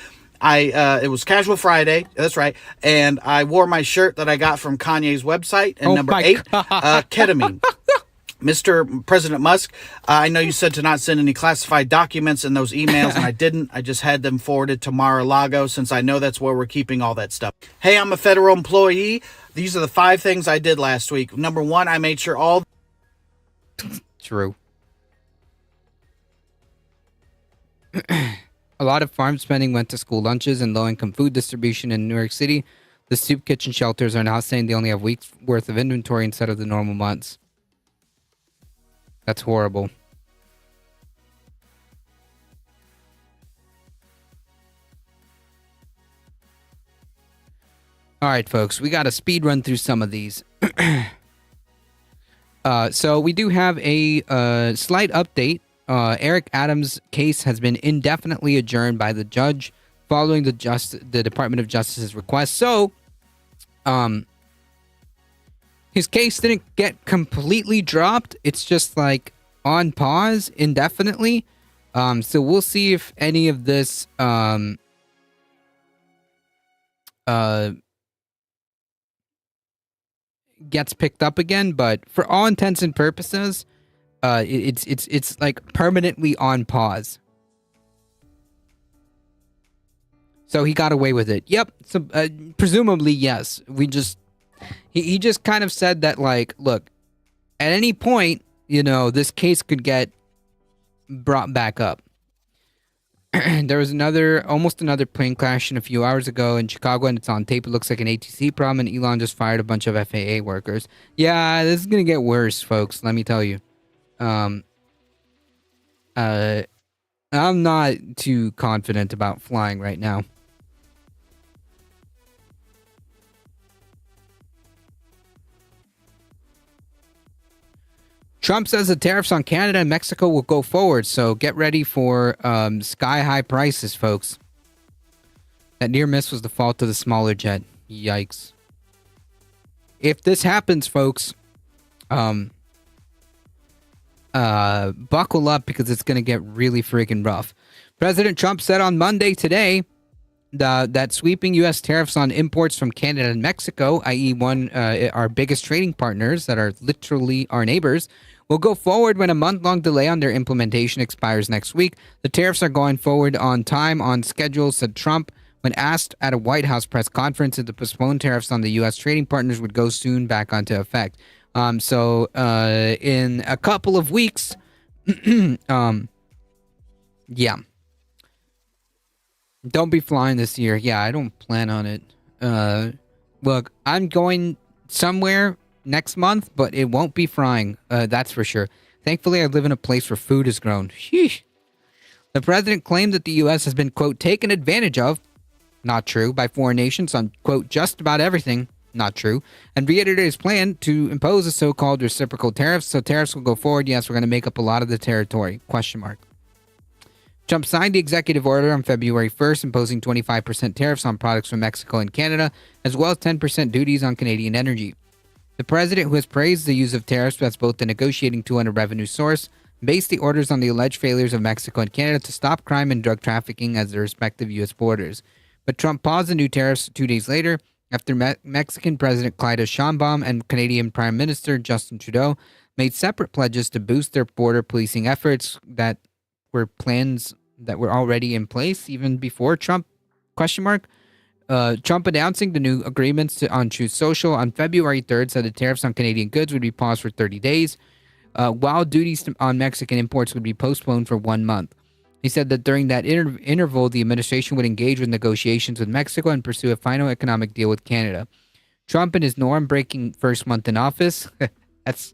it was Casual Friday, that's right, and I wore my shirt that I got from Kanye's website. And number 8, ketamine. Mr. President Musk, I know you said to not send any classified documents in those emails, and I didn't. I just had them forwarded to Mar-a-Lago since I know that's where we're keeping all that stuff. Hey, I'm a federal employee. These are the 5 things I did last week. Number 1, I made sure all... True. A lot of farm spending went to school lunches and low-income food distribution in New York City. The soup kitchen shelters are now saying they only have weeks' worth of inventory instead of the normal months. That's horrible. All right, folks, we got to speed run through some of these. So we do have a slight update. Eric Adams' case has been indefinitely adjourned by the judge following the Department of Justice's request. So, his case didn't get completely dropped. It's just like on pause indefinitely. So we'll see if any of this gets picked up again. But for all intents and purposes, it's like permanently on pause. So he got away with it. Yep. So presumably yes. He just kind of said that, like, look, at any point, this case could get brought back up. There was almost another plane crash a few hours ago in Chicago, and it's on tape. It looks like an ATC problem, and Elon just fired a bunch of FAA workers. Yeah, this is going to get worse, folks, let me tell you. I'm not too confident about flying right now. Trump says the tariffs on Canada and Mexico will go forward, so get ready for sky-high prices, folks. That near miss was the fault of the smaller jet. Yikes. If this happens, folks, buckle up because it's going to get really freaking rough. President Trump said on Monday today that sweeping U.S. tariffs on imports from Canada and Mexico, i.e. our biggest trading partners that are literally our neighbors, will go forward when a month-long delay on their implementation expires next week. The tariffs are going forward on time, on schedule, said Trump, when asked at a White House press conference if the postponed tariffs on the U.S. trading partners would go soon back onto effect. So in a couple of weeks, yeah. Don't be flying this year. Yeah, I don't plan on it. Look, I'm going somewhere next month, but it won't be flying. That's for sure. Thankfully, I live in a place where food is grown. Sheesh. The president claimed that the U.S. has been, quote, taken advantage of, not true, by foreign nations on, quote, just about everything, not true, and reiterated his plan to impose the so-called reciprocal tariffs. So tariffs will go forward. Yes, we're going to make up a lot of the territory, question mark. Trump signed the executive order on February 1st, imposing 25% tariffs on products from Mexico and Canada, as well as 10% duties on Canadian energy. The president, who has praised the use of tariffs as both a negotiating tool and a revenue source, based the orders on the alleged failures of Mexico and Canada to stop crime and drug trafficking as their respective U.S. borders. But Trump paused the new tariffs 2 days later after Mexican President Claudia Sheinbaum and Canadian Prime Minister Justin Trudeau made separate pledges to boost their border policing efforts that were plans that were already in place even before Trump, question mark. Trump announcing the new agreements on Truth Social on February 3rd said the tariffs on Canadian goods would be paused for 30 days, while duties on Mexican imports would be postponed for 1 month. He said that during that interval, the administration would engage with negotiations with Mexico and pursue a final economic deal with Canada. Trump, in his norm-breaking first month in office, that's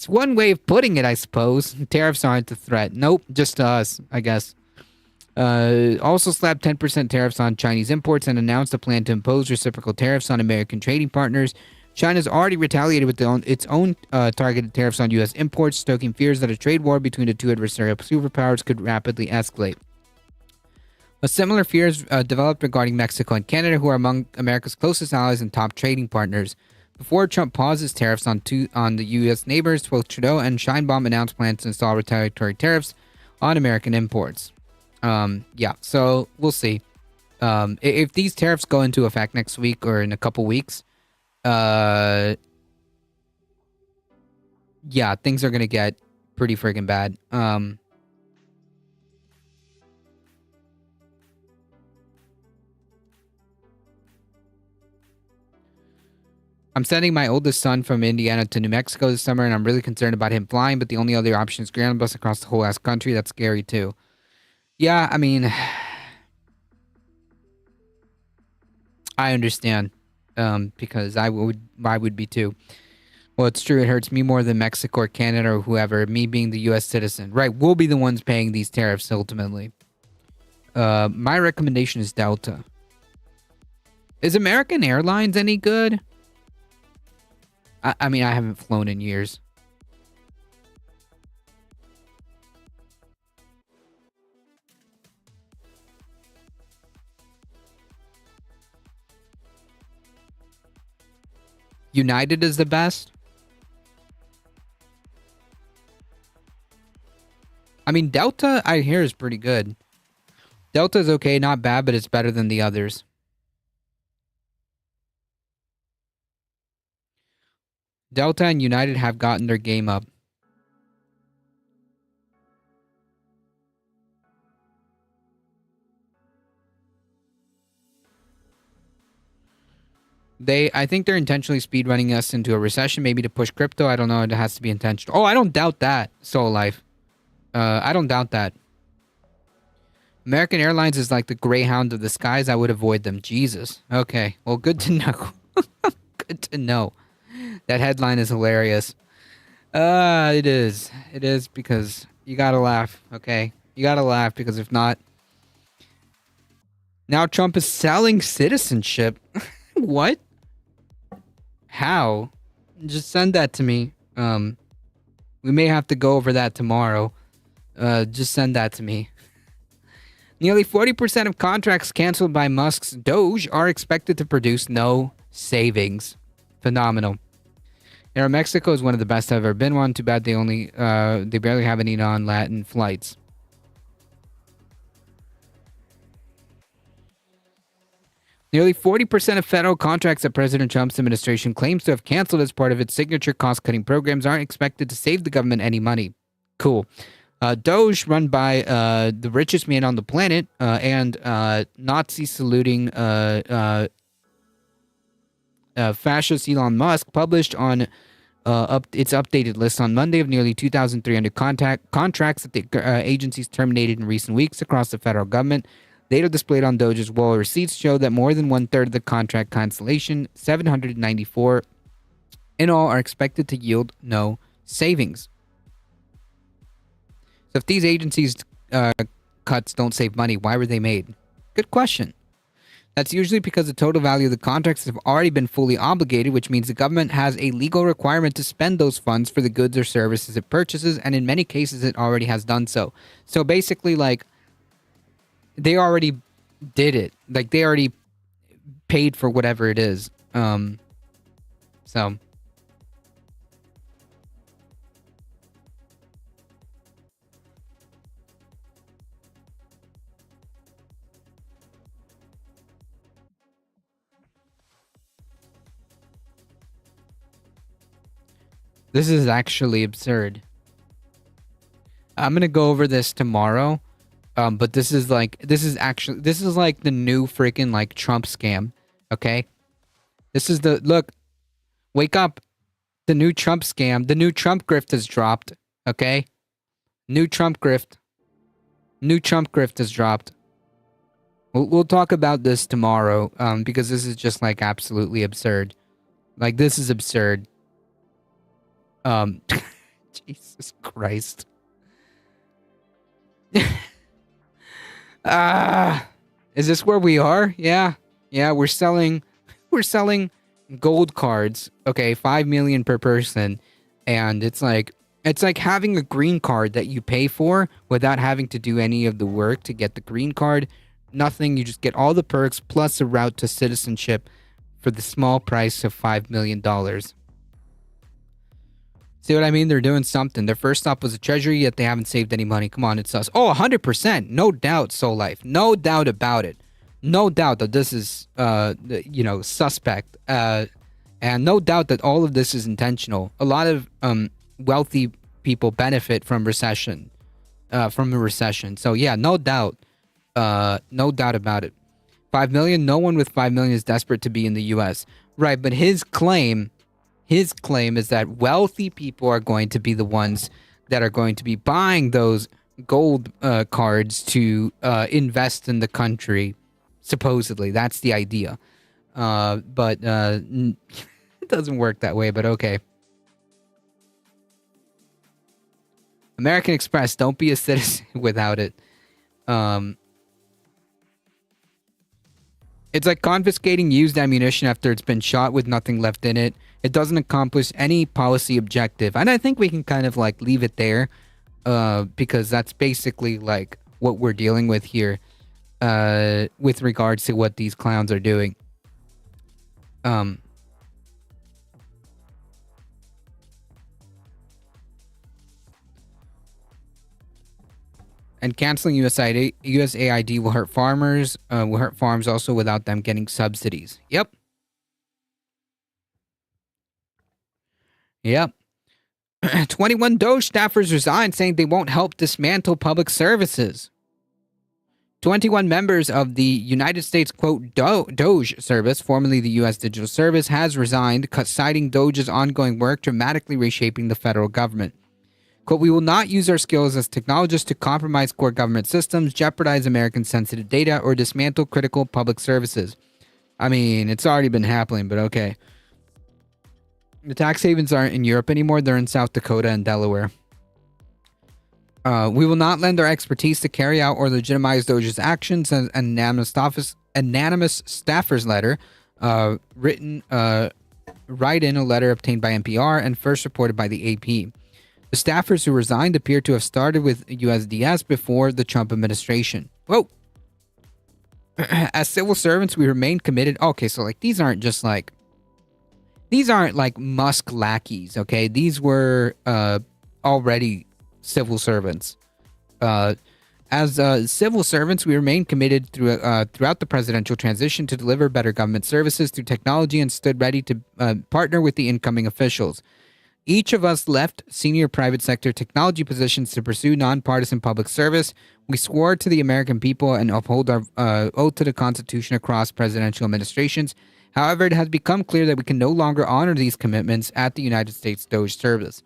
one way of putting it, I suppose. Tariffs aren't a threat. Nope, just to us, I guess. Also slapped 10% tariffs on Chinese imports and announced a plan to impose reciprocal tariffs on American trading partners. China's already retaliated with its own targeted tariffs on U.S. imports, stoking fears that a trade war between the two adversarial superpowers could rapidly escalate. A similar fears developed regarding Mexico and Canada, who are among America's closest allies and top trading partners. Before Trump paused his tariffs on the U.S. neighbors, both Trudeau and Sheinbaum announced plans to install retaliatory tariffs on American imports. Yeah, so we'll see. If these tariffs go into effect next week or in a couple weeks, yeah, things are gonna get pretty friggin' bad. I'm sending my oldest son from Indiana to New Mexico this summer, and I'm really concerned about him flying, but the only other option is ground bus across the whole ass country. That's scary, too. Yeah, I mean, I understand, because I would be, too. Well, it's true. It hurts me more than Mexico or Canada or whoever, me being the U.S. citizen. Right, we'll be the ones paying these tariffs, ultimately. My recommendation is Delta. Is American Airlines any good? I mean, I haven't flown in years. United is the best? I mean, Delta, I hear, is pretty good. Delta is okay, not bad, but it's better than the others. Delta and United have gotten their game up. I think they're intentionally speedrunning us into a recession, maybe to push crypto. I don't know. It has to be intentional. Oh, I don't doubt that, Soul Life. I don't doubt that. American Airlines is like the Greyhound of the skies. I would avoid them. Jesus. Okay. Well, good to know. Good to know. That headline is hilarious. It is. It is, because you gotta laugh, okay? You gotta laugh, because if not... Now Trump is selling citizenship. What? How? Just send that to me. We may have to go over that tomorrow. Just send that to me. Nearly 40% of contracts canceled by Musk's Doge are expected to produce no savings. Phenomenal. Aeromexico is one of the best I've ever been on. Too bad they barely have any non-Latin flights. Nearly 40% of federal contracts that President Trump's administration claims to have canceled as part of its signature cost-cutting programs aren't expected to save the government any money. Cool. Doge, run by the richest man on the planet and Nazi-saluting fascist Elon Musk, published on its updated list on Monday of nearly 2,300 contracts that the agencies terminated in recent weeks across the federal government. Data displayed on Doge's wall receipts show that more than one-third of the contract cancellation, 794 in all, are expected to yield no savings. So if these agencies' cuts don't save money, why were they made? Good question. That's usually because the total value of the contracts have already been fully obligated, which means the government has a legal requirement to spend those funds for the goods or services it purchases, and in many cases it already has done so. So basically, like, they already did it. Like, they already paid for whatever it is. So... This is actually absurd. I'm gonna go over this tomorrow, but this is like the new freaking like Trump scam. Okay, this is look. Wake up! The new Trump scam, the new Trump grift has dropped. Okay, new Trump grift. New Trump grift has dropped. We'll talk about this tomorrow, because this is just like absolutely absurd. Like, this is absurd. Jesus Christ. Is this where we are? Yeah, we're selling gold cards. Okay, 5 million per person, and it's like having a green card that you pay for without having to do any of the work to get the green card. Nothing, you just get all the perks plus a route to citizenship for the small price of $5 million. See what I mean? They're doing something. Their first stop was the Treasury, yet they haven't saved any money. Come on, it's us. Oh, 100%. No doubt, Soul Life. No doubt about it. No doubt that this is, suspect. And no doubt that all of this is intentional. A lot of wealthy people benefit from a recession. So, yeah, no doubt. No doubt about it. 5 million. No one with 5 million is desperate to be in the U.S. Right, but his claim is that wealthy people are going to be the ones that are going to be buying those gold cards to invest in the country. Supposedly, that's the idea. But it doesn't work that way. But okay. American Express. Don't be a citizen without it. It's like confiscating used ammunition after it's been shot with nothing left in it. It doesn't accomplish any policy objective. And I think we can kind of like leave it there, because that's basically like what we're dealing with here, with regards to what these clowns are doing. And canceling USAID will hurt farmers, will hurt farms also without them getting subsidies. Yep. 21 Doge staffers resigned, saying they won't help dismantle public services. 21 members of the United States, quote, Doge service, formerly the U.S. Digital Service, has resigned, citing Doge's ongoing work dramatically reshaping the federal government. Quote, we will not use our skills as technologists to compromise core government systems, jeopardize American sensitive data, or dismantle critical public services. I mean, it's already been happening, but okay. The tax havens aren't in Europe anymore. They're in South Dakota and Delaware. We will not lend our expertise to carry out or legitimize Doge's actions. An anonymous staffer's letter, write in a letter obtained by NPR and first reported by the AP. The staffers who resigned appear to have started with USDS before the Trump administration. Whoa. As civil servants, we remain committed. Okay, so like these aren't like Musk lackeys, okay? These were already civil servants. As civil servants, we remain committed throughout the presidential transition to deliver better government services through technology and stood ready to partner with the incoming officials. Each of us left senior private sector technology positions to pursue nonpartisan public service. We swore to the American people and uphold our oath to the Constitution across presidential administrations. However, it has become clear that we can no longer honor these commitments at the United States Doge Service.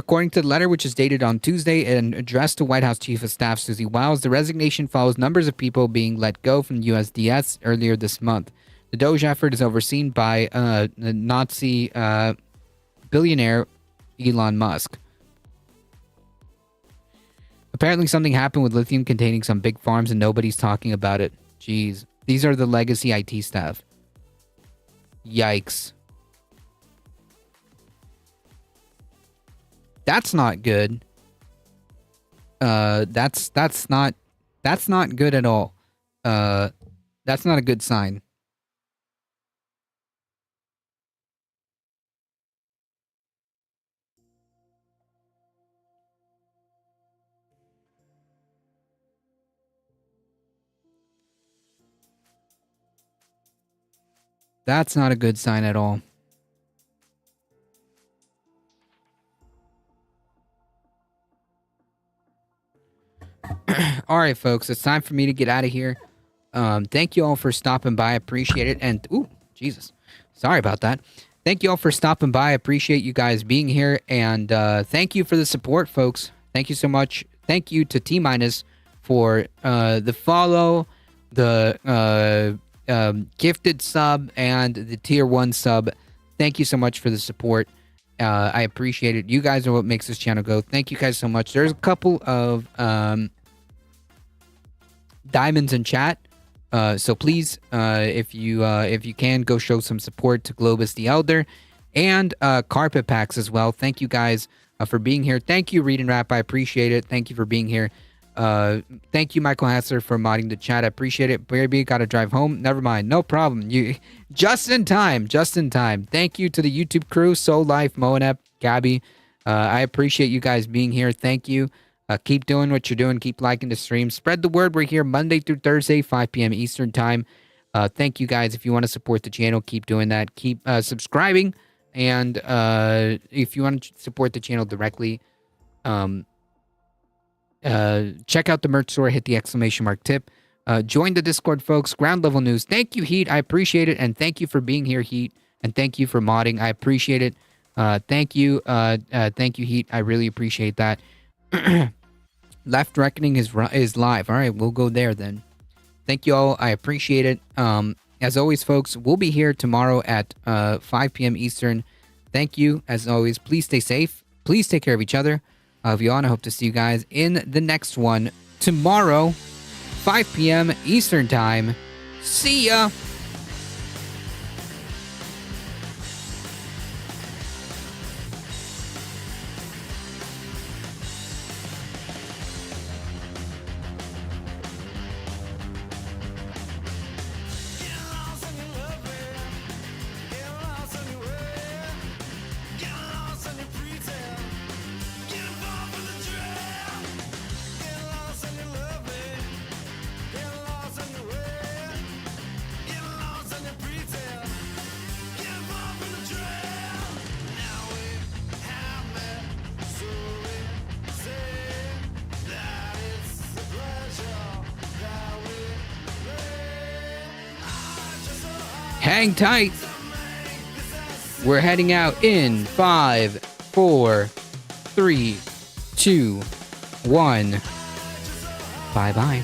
According to the letter, which is dated on Tuesday and addressed to White House Chief of Staff Susie Wiles, the resignation follows numbers of people being let go from USDS earlier this month. The Doge effort is overseen by the Nazi billionaire Elon Musk. Apparently something happened with lithium containing some big farms and nobody's talking about it. Jeez. These are the legacy IT staff. Yikes. That's not good. That's not good at all. That's not a good sign. That's not a good sign at all. All right, folks, it's time for me to get out of here. Thank you all for stopping by. I appreciate it. And, ooh, Jesus. Sorry about that. Thank you all for stopping by. I appreciate you guys being here. And thank you for the support, folks. Thank you so much. Thank you to T-Minus for the follow, the gifted sub, and the tier 1 sub. Thank you so much for the support. I appreciate it. You guys are what makes this channel go. Thank you guys so much. There's a couple of diamonds in chat. So please, if you can, go show some support to Globus the Elder and Carpet Packs as well. Thank you guys for being here. Thank you, Read and Rap. I appreciate it. Thank you for being here. Thank you, Michael Hassler, for modding the chat. I appreciate it. Baby, gotta drive home. Never mind. No problem. You just in time. Just in time. Thank you to the YouTube crew, Soul Life, Moanep, Gabby. I appreciate you guys being here. Thank you. Keep doing what you're doing. Keep liking the stream. Spread the word. We're here Monday through Thursday, 5 p.m. Eastern time. Thank you guys. If you want to support the channel, keep doing that. Keep subscribing. And if you want to support the channel directly, check out the merch store. Hit the exclamation mark tip. Join the Discord, folks. Ground level news. Thank you, Heat. I appreciate it. And thank you for being here, Heat. And thank you for modding. I appreciate it. Thank you. Thank you, Heat. I really appreciate that. Left Reckoning is live. All right, we'll go there then. Thank you all. I appreciate it. As always, folks, we'll be here tomorrow at 5 p.m. Eastern. Thank you. As always, please stay safe. Please take care of each other. Vion, I hope to see you guys in the next one tomorrow, 5 p.m. Eastern time. See ya. Hang tight. We're heading out in 5, 4, 3, 2, 1. Bye-bye.